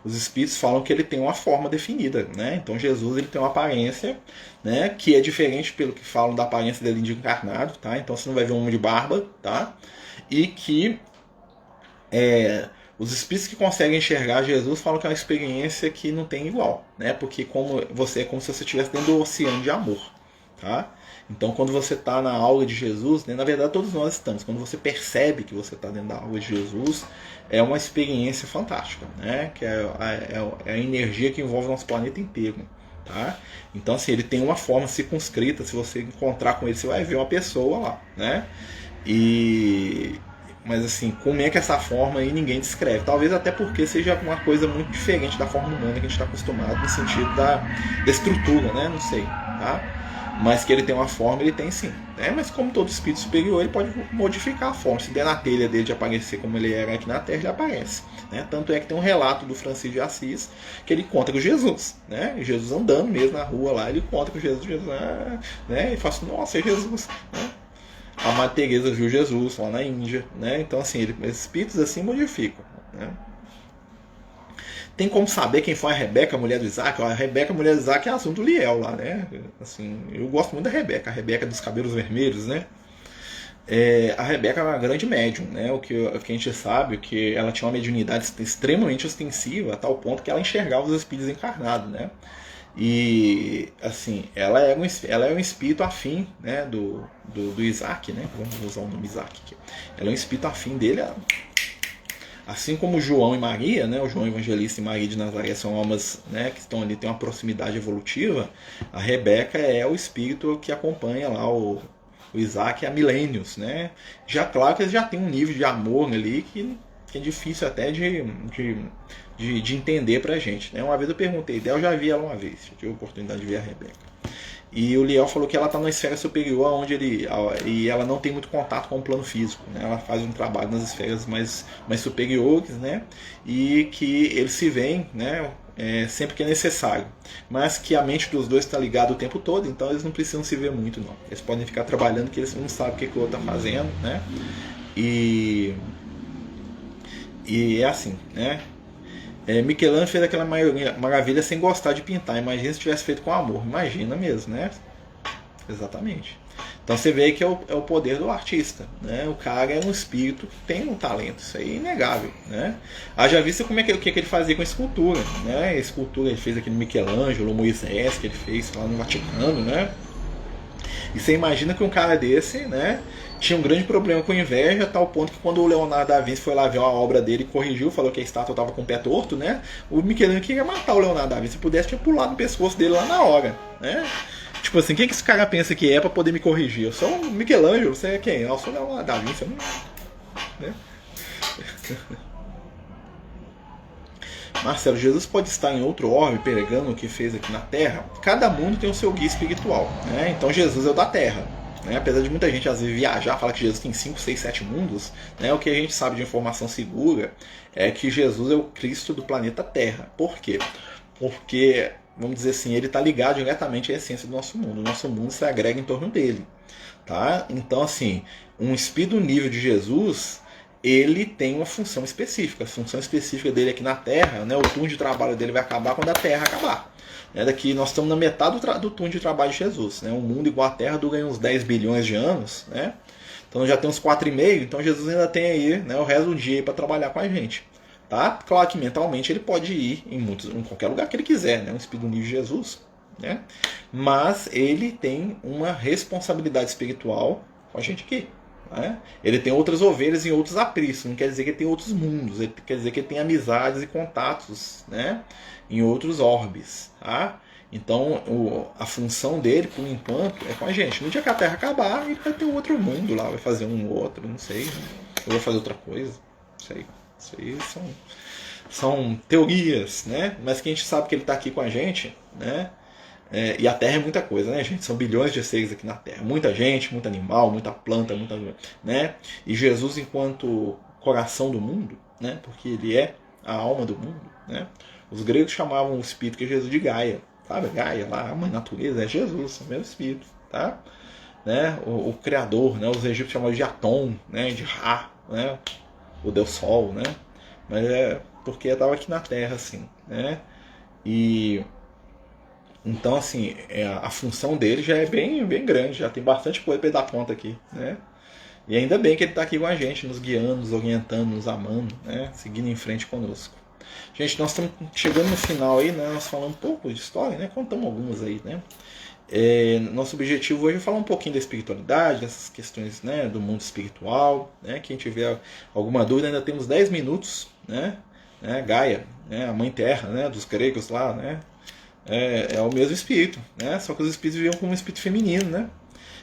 Os espíritos falam que ele tem uma forma definida, né? Então Jesus ele tem uma aparência, né, que é diferente pelo que falam da aparência dele de encarnado, tá? Então você não vai ver um homem de barba, tá? E que os espíritos que conseguem enxergar Jesus falam que é uma experiência que não tem igual, né? Porque é como se você estivesse dentro do oceano de amor, tá? Então, quando você está na aula de Jesus, né, na verdade todos nós estamos, quando você percebe que você está dentro da aula de Jesus, é uma experiência fantástica, né? Que é a energia que envolve o nosso planeta inteiro, tá? Então, assim, ele tem uma forma circunscrita, se você encontrar com ele, você vai ver uma pessoa lá, né? Mas assim, como é que essa forma aí ninguém descreve? Talvez até porque seja uma coisa muito diferente da forma humana que a gente está acostumado, no sentido da estrutura, né? Não sei, tá? Mas que ele tem uma forma, ele tem sim, né? Mas como todo espírito superior, ele pode modificar a forma. Se der na telha dele de aparecer como ele era aqui na Terra, ele aparece, né? Tanto é que tem um relato do Francisco de Assis que ele conta com Jesus, né? Jesus andando mesmo na rua lá, ele conta com Jesus, né? E fala assim: nossa, é Jesus, né? A Madre Teresa viu Jesus lá na Índia, né? Então assim, esses espíritos assim modificam, né? Tem como saber quem foi a Rebeca, a mulher do Isaac? A Rebeca, a mulher do Isaac, é assunto do Liel lá, né? Assim, eu gosto muito da Rebeca, a Rebeca dos cabelos vermelhos, né? A Rebeca é uma grande médium, né? O que a gente sabe é que ela tinha uma mediunidade extremamente ostensiva, a tal ponto que ela enxergava os espíritos encarnados, né? E assim, ela é um espírito afim, né, do Isaac, né? Vamos usar o nome Isaac aqui. Ela é um espírito afim dele. Assim como João e Maria, né, o João Evangelista e Maria de Nazaré são almas, né, que estão ali, tem uma proximidade evolutiva, a Rebeca é o espírito que acompanha lá o Isaac há milênios, né? Já claro que eles já têm um nível de amor ali que é difícil até de entender pra gente, né? Uma vez eu perguntei dela, eu já vi ela uma vez, eu tive a oportunidade de ver a Rebeca. E o Liel falou que ela está numa esfera superior e ela não tem muito contato com o plano físico, né? Ela faz um trabalho nas esferas mais superiores, né? E que eles se veem, né? Sempre que é necessário, mas que a mente dos dois está ligada o tempo todo, então eles não precisam se ver muito, não. Eles podem ficar trabalhando que eles não sabem o que o outro está fazendo, né? E é assim, né? Michelangelo fez aquela maravilha sem gostar de pintar. Imagina se tivesse feito com amor. Imagina mesmo, né? Exatamente. Então você vê que é o poder do artista, né? O cara é um espírito que tem um talento, isso aí é inegável, né? Haja vista como o que ele fazia com a escultura, né? A escultura ele fez aqui no Michelangelo, o Moisés que ele fez lá no Vaticano, né? E você imagina que um cara desse, né, tinha um grande problema com inveja, a tal ponto que quando o Leonardo da Vinci foi lá ver a obra dele e corrigiu, falou que a estátua estava com o pé torto, né, o Michelangelo queria matar o Leonardo da Vinci. Se pudesse, tinha pulado no pescoço dele lá na hora, né? Tipo assim, quem que esse cara pensa que é pra poder me corrigir? Eu sou o Michelangelo, você é quem? Eu sou o Leonardo da Vinci, eu não... né? Marcelo, Jesus pode estar em outro orbe pregando o que fez aqui na Terra? Cada mundo tem o seu guia espiritual, né? Então Jesus é o da Terra, né? Apesar de muita gente às vezes viajar, falar que Jesus tem 5, 6, 7 mundos, né? O que a gente sabe de informação segura é que Jesus é o Cristo do planeta Terra. Por quê? Porque, vamos dizer assim, ele está ligado diretamente à essência do nosso mundo. O nosso mundo se agrega em torno dele, tá? Então, assim, um espírito do nível de Jesus, ele tem uma função específica. A função específica dele aqui na Terra, né, o turno de trabalho dele vai acabar quando a Terra acabar. Daqui nós estamos na metade do turno de trabalho de Jesus. Né? Um mundo igual à Terra dura uns 10 bilhões de anos. Né? Então já tem uns 4,5. Então Jesus ainda tem aí, né, o resto do dia para trabalhar com a gente. Tá? Claro que mentalmente ele pode ir em qualquer lugar que ele quiser. Né? Um espírito do nível de Jesus. Né? Mas ele tem uma responsabilidade espiritual com a gente aqui. Né? Ele tem outras ovelhas em outros apriscos, não quer dizer que ele tem outros mundos, ele quer dizer que ele tem amizades e contatos, né, em outros orbes. Tá? Então a função dele, por enquanto, é com a gente. No dia que a Terra acabar, ele vai ter um outro mundo lá, vai fazer um outro, não sei, ou vai fazer outra coisa, não sei. Isso aí são teorias, né? Mas que a gente sabe que ele está aqui com a gente, né? E a Terra é muita coisa, né, gente? São bilhões de seres aqui na Terra. Muita gente, muito animal, muita planta, né? E Jesus, enquanto coração do mundo, né? Porque ele é a alma do mundo, né? Os gregos chamavam o espírito que é Jesus de Gaia, sabe? Gaia lá, a mãe natureza, é Jesus, é o mesmo espírito, tá? Né? O criador, né? Os egípcios chamavam de Atom, né? De Ra, né? O Deus Sol, né? Mas é porque estava aqui na Terra, assim, né? E então, assim, a função dele já é bem grande, já tem bastante coisa para ele dar conta aqui, né? E ainda bem que ele está aqui com a gente, nos guiando, nos orientando, nos amando, né? Seguindo em frente conosco. Gente, nós estamos chegando no final aí, né? Nós falamos um pouco de história, né? Contamos algumas aí, né? Nosso objetivo hoje é falar um pouquinho da espiritualidade, dessas questões, né, do mundo espiritual, né? Quem tiver alguma dúvida, ainda temos 10 minutos, né? Gaia, né? A mãe terra, né? Dos gregos lá, né? É o mesmo espírito, né? Só que os espíritos viviam como um espírito feminino, né?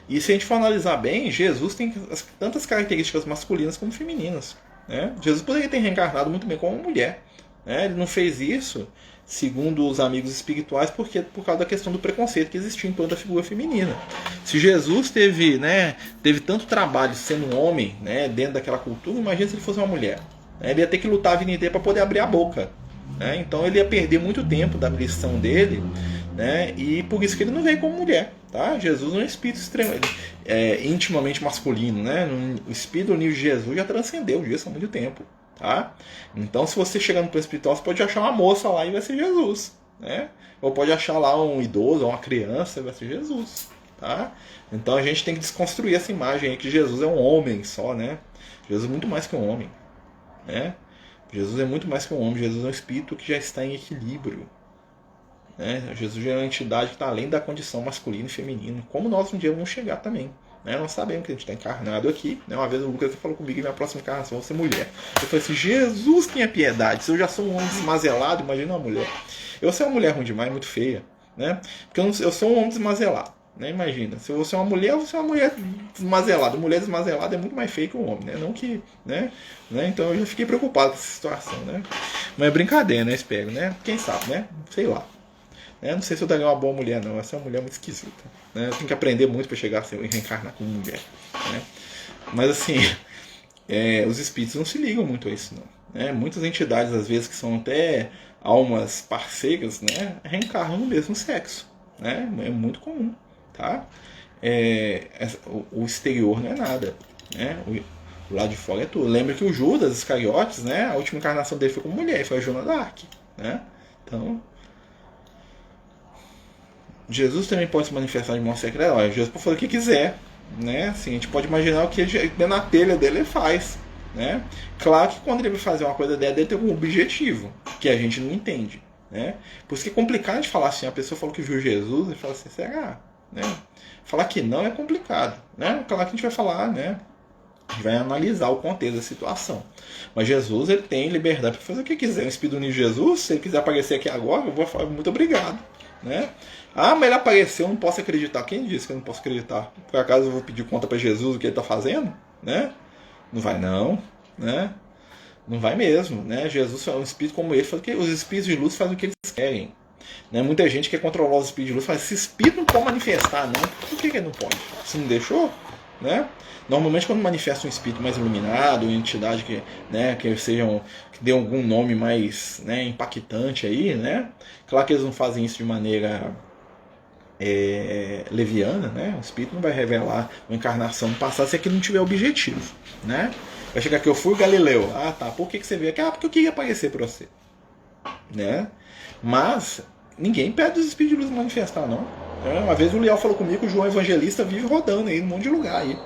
E se a gente for analisar bem, Jesus tem tantas características masculinas como femininas, né? Jesus poderia ter reencarnado muito bem como uma mulher, né? Ele não fez isso, segundo os amigos espirituais, por causa da questão do preconceito que existia em torno da figura feminina. Se Jesus teve tanto trabalho sendo um homem, né, dentro daquela cultura, imagina se ele fosse uma mulher. Ele ia ter que lutar a vida inteira para poder abrir a boca. Então ele ia perder muito tempo da missão dele, né? E por isso que ele não veio como mulher, tá? Jesus não é um espírito intimamente masculino, né? O espírito do nível de Jesus já transcendeu isso há muito tempo, tá? Então, se você chegar no plano espiritual, você pode achar uma moça lá e vai ser Jesus, né? Ou pode achar lá um idoso ou uma criança e vai ser Jesus, tá? Então a gente tem que desconstruir essa imagem aí que Jesus é um homem só, né? Jesus é muito mais que um homem, né? Jesus é muito mais que um homem, Jesus é um espírito que já está em equilíbrio. Né? Jesus é uma entidade que está além da condição masculina e feminina, como nós um dia vamos chegar também. Né? Nós sabemos que a gente está encarnado aqui. Né? Uma vez o Lucas falou comigo que minha próxima encarnação vai ser mulher. Eu falei assim, Jesus tenha piedade, se eu já sou um homem desmazelado, imagina uma mulher. Eu sou uma mulher ruim demais, muito feia. Né? Porque eu sou um homem desmazelado. Né? Imagina, se você é uma mulher, você é uma mulher desmazelada. Mulher desmazelada é muito mais feia que um homem, né? Não que, né? Então eu já fiquei preocupado com essa situação, né? Mas é brincadeira, né? Espero, né? Quem sabe, né? Sei lá. Não sei se eu daria uma boa mulher, não. Essa é uma mulher muito esquisita. Né? Eu tenho que aprender muito para chegar a ser, reencarnar como mulher. Né? Mas assim, os espíritos não se ligam muito a isso, não. Né? Muitas entidades, às vezes, que são até almas parceiras, né? Reencarnam no mesmo sexo. Né? É muito comum. Tá? O exterior não é nada. Né? O lado de fora é tudo. Lembra que o Judas Iscariotes, né? A última encarnação dele foi como mulher, foi a Joana d'Arc. Né? Então, Jesus também pode se manifestar de modo secreto. Olha, Jesus pode fazer o que quiser. Né? Assim, a gente pode imaginar o que ele, na telha dele ele faz. Né? Claro que quando ele vai fazer uma coisa dela, ele tem um objetivo que a gente não entende. Né? Por isso que é complicado de falar assim. A pessoa falou que viu Jesus e fala assim, será? Né? Falar que não é complicado. Né? Claro que a gente vai falar, né? A gente vai analisar o contexto da situação. Mas Jesus, ele tem liberdade para fazer o que quiser. O Espírito Unido de Jesus, se ele quiser aparecer aqui agora, eu vou falar muito obrigado. Né? Ah, mas ele apareceu, eu não posso acreditar. Quem disse que eu não posso acreditar? Por acaso eu vou pedir conta para Jesus do que ele está fazendo? Né? Não vai não. Né? Não vai mesmo. Né? Jesus é um espírito como ele. Faz o que os espíritos de luz fazem o que eles querem. Né? Muita gente quer controlar os espíritos de luz. Fala, esse espírito não pode manifestar, não. Por que ele não pode? Se não deixou? Né? Normalmente quando manifesta um espírito mais iluminado, uma entidade que, né, que dê algum nome mais, né, impactante aí, né? Claro que eles não fazem isso de maneira leviana, né? O espírito não vai revelar uma encarnação no passado se aquilo não tiver objetivo, né? Vai chegar aqui, eu fui o Galileu. Ah, tá. Por que você veio aqui? Ah, porque eu queria aparecer para você, né? Mas ninguém pede os espíritos de luz manifestar, não. Uma vez o Liel falou comigo que o João Evangelista vive rodando aí num monte de lugar aí.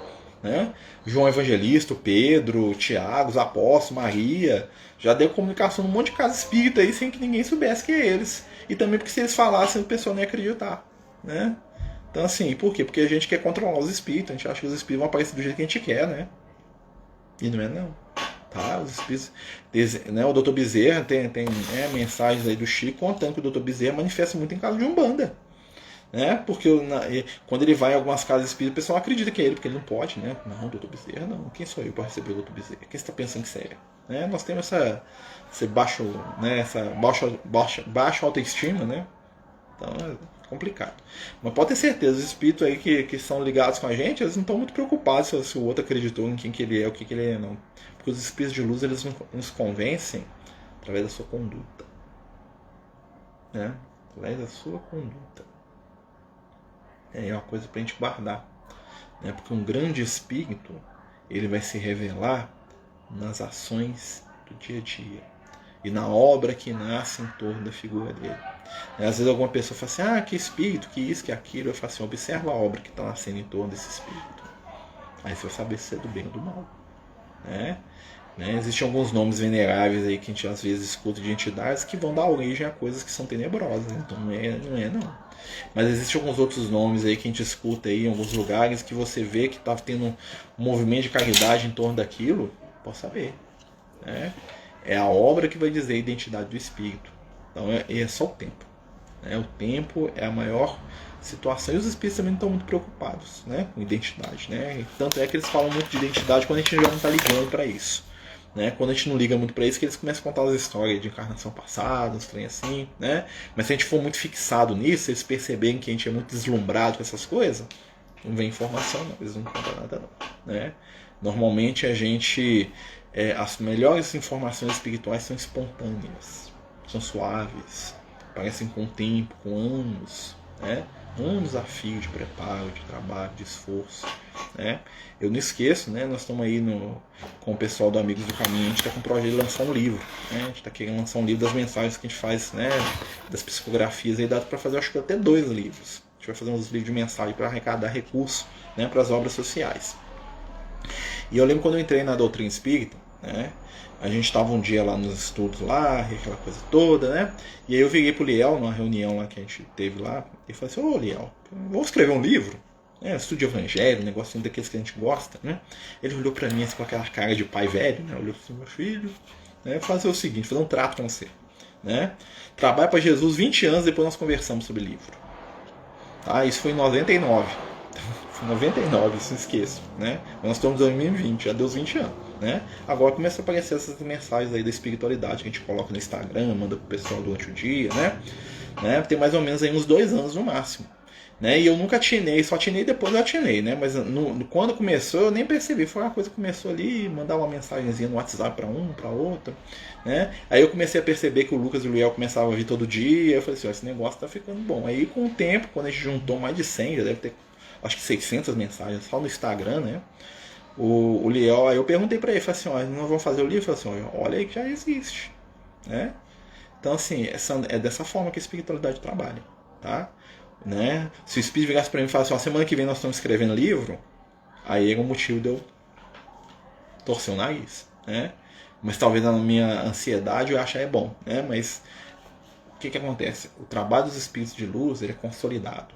Né? João Evangelista, Pedro, Tiago, os apóstolos, Maria, já deu comunicação num monte de casa espírita aí sem que ninguém soubesse que é eles. E também porque se eles falassem, o pessoal não ia acreditar. Né? Então assim, por quê? Porque a gente quer controlar os espíritos, a gente acha que os espíritos vão aparecer do jeito que a gente quer, né? E não é não. Tá? Os espíritos, né? O Dr. Bezerra tem mensagens aí do Chico contando que o Dr. Bezerra manifesta muito em casa de Umbanda. Né? Porque quando ele vai em algumas casas espíritas, o pessoal acredita que é ele, porque ele não pode, né? Não, doutor Bezerra, não. Quem sou eu para receber o doutor Bezerra? Quem você está pensando que você é? Né? Nós temos essa baixa autoestima, né? Então é complicado. Mas pode ter certeza, os espíritos aí que são ligados com a gente, eles não estão muito preocupados se o outro acreditou em quem que ele é, o que ele é, não. Porque os espíritos de luz, eles nos convencem através da sua conduta. Né? Através da sua conduta. É uma coisa para a gente guardar, né? Porque um grande espírito, ele vai se revelar nas ações do dia a dia e na obra que nasce em torno da figura dele. Às vezes alguma pessoa fala assim, que espírito, que isso, que aquilo. Eu falo assim, observa a obra que está nascendo em torno desse espírito. Aí você vai saber se é do bem ou do mal. Né? Existem alguns nomes veneráveis aí que a gente às vezes escuta de entidades que vão dar origem a coisas que são tenebrosas. Então não é. Mas existem alguns outros nomes aí que a gente escuta aí em alguns lugares que você vê que está tendo um movimento de caridade em torno daquilo. Pode saber. Né? É a obra que vai dizer a identidade do espírito. Então é só o tempo. Né? O tempo é a maior situação. E os espíritos também não estão muito preocupados, né, com identidade. Né? Tanto é que eles falam muito de identidade quando a gente já não está ligando para isso. Né? Quando a gente não liga muito para isso, que eles começam a contar as histórias de encarnação passada, uns trem assim, né? Mas se a gente for muito fixado nisso, eles perceberem que a gente é muito deslumbrado com essas coisas, não vem informação, não, eles não contam nada, não. Né? Normalmente a gente, as melhores informações espirituais são espontâneas, são suaves, parecem com tempo, com anos, né? Anos a fio de preparo, de trabalho, de esforço. Né? Eu não esqueço, né? Nós estamos aí com o pessoal do Amigos do Caminho, a gente está com o projeto de lançar um livro. Né? A gente está querendo lançar um livro das mensagens que a gente faz, né? Das psicografias, aí dá para fazer acho que até 2 livros. A gente vai fazer uns livros de mensagem para arrecadar recursos, né? Para as obras sociais. E eu lembro quando eu entrei na doutrina espírita, né? A gente estava um dia lá nos estudos lá, aquela coisa toda, né? E aí eu virei pro Liel, numa reunião lá que a gente teve lá, e falei assim, Liel, vamos escrever um livro? Estudo de evangelho, um negocinho daqueles que a gente gosta, né? Ele olhou pra mim assim, com aquela cara de pai velho, né? Olhou assim, meu filho, né? Fazer o seguinte, fazer um trato com você, né? Trabalha para Jesus 20 anos, depois nós conversamos sobre o livro. Tá? Isso foi em 99. 99, isso não esqueço, né? Nós estamos em 2020, já deu uns 20 anos, né? Agora começa a aparecer essas mensagens aí da espiritualidade que a gente coloca no Instagram, manda pro pessoal durante o dia, né? né? Tem mais ou menos aí uns 2 anos no máximo. Né? E eu nunca atinei, só atinei depois eu atinei, né? Mas quando começou eu nem percebi, foi uma coisa que começou ali, mandar uma mensagenzinha no WhatsApp para um, para outro, né? Aí eu comecei a perceber que o Lucas e o Liel começavam a vir todo dia, eu falei assim, ó, esse negócio tá ficando bom. Aí com o tempo, quando a gente juntou mais de 100, já deve ter acho que 600 mensagens só no Instagram, né? O Liel, aí eu perguntei para ele, falei assim, ó, nós vamos fazer o livro? Eu falei assim, ó, olha aí que já existe, né? Então assim, é dessa forma que a espiritualidade trabalha, tá? Né? Se o Espírito viesse para mim e falasse assim, semana que vem nós estamos escrevendo livro, aí era um motivo de eu torcer o nariz, né? Mas talvez na minha ansiedade eu achar bom, né? Mas o que acontece? O trabalho dos espíritos de luz ele é consolidado.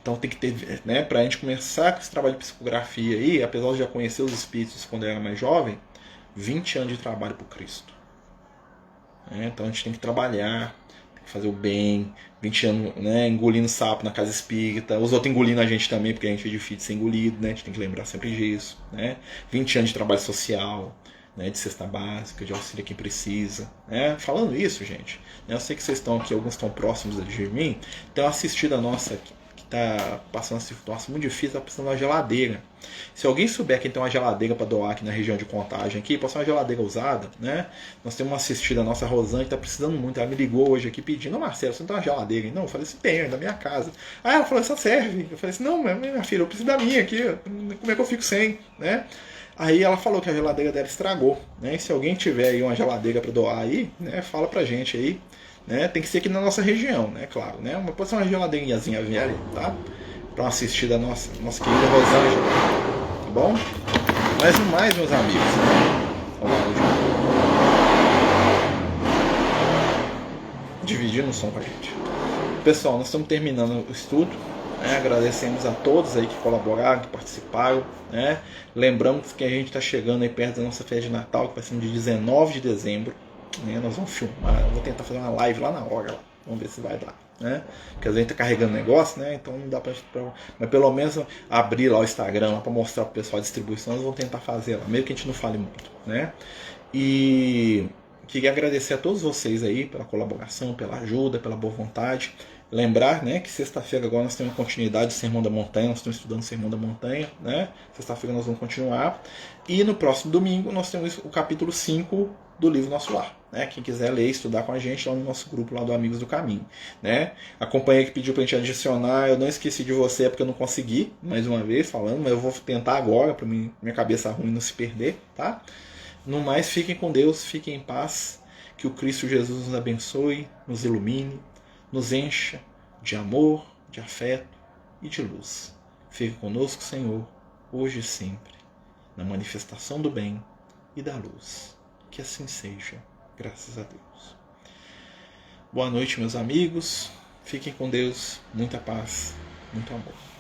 Então tem que ter, né? Para a gente começar com esse trabalho de psicografia aí, apesar de já conhecer os espíritos quando eu era mais jovem, 20 anos de trabalho por Cristo. Né? Então a gente tem que trabalhar, fazer o bem, 20 anos, né, engolindo sapo na casa espírita, os outros engolindo a gente também, porque a gente é difícil de ser engolido, né, a gente tem que lembrar sempre disso, né, 20 anos de trabalho social, né, de cesta básica, de auxílio a quem precisa, né, falando isso, gente, né, eu sei que vocês estão aqui, alguns estão próximos de mim, tem uma assistida nossa que está passando uma situação muito difícil, está precisando de uma geladeira. Se alguém souber que tem uma geladeira para doar aqui na região de Contagem, aqui, pode ser uma geladeira usada, né? Nós temos uma assistida, a nossa Rosane, que está precisando muito. Ela me ligou hoje aqui pedindo, Marcelo, você não tem uma geladeira? Não, eu falei assim, tem, é da minha casa. Ah, ela falou, essa serve. Eu falei assim, não, minha filha, eu preciso da minha aqui, como é que eu fico sem, né? Aí ela falou que a geladeira dela estragou, né? E se alguém tiver aí uma geladeira para doar aí, né, fala pra gente aí. Né? Tem que ser aqui na nossa região, né? Claro, né? Pode ser uma geladeirinhazinha velha, tá? Para assistir da nossa querida Rosângela, tá bom? Mas no mais, meus amigos, dividindo o som com a gente. Pessoal, nós estamos terminando o estudo. Né? Agradecemos a todos aí que colaboraram, que participaram. Né? Lembramos que a gente está chegando aí perto da nossa festa de Natal, que vai ser no dia 19 de dezembro. Né? Nós vamos filmar, eu vou tentar fazer uma live lá na hora, vamos ver se vai dar, né? Porque às vezes tá carregando negócio, né? Então não dá pra. Mas pelo menos abrir lá o Instagram para mostrar pro pessoal a distribuição, nós vamos tentar fazer lá, mesmo que a gente não fale muito, né? E queria agradecer a todos vocês aí pela colaboração, pela ajuda, pela boa vontade. Lembrar, né, que sexta-feira agora nós temos continuidade do Sermão da Montanha, nós estamos estudando o Sermão da Montanha, né? Sexta-feira nós vamos continuar. E no próximo domingo nós temos o capítulo 5 do livro Nosso Lar. Né? Quem quiser ler, estudar com a gente lá no nosso grupo lá do Amigos do Caminho. Né? A companhia que pediu pra gente adicionar, eu não esqueci de você porque eu não consegui, mais uma vez falando, mas eu vou tentar agora para minha cabeça ruim não se perder, tá? No mais, fiquem com Deus, fiquem em paz, que o Cristo Jesus nos abençoe, nos ilumine, nos encha de amor, de afeto e de luz. Fique conosco, Senhor, hoje e sempre, na manifestação do bem e da luz. Que assim seja, graças a Deus. Boa noite, meus amigos. Fiquem com Deus. Muita paz, muito amor.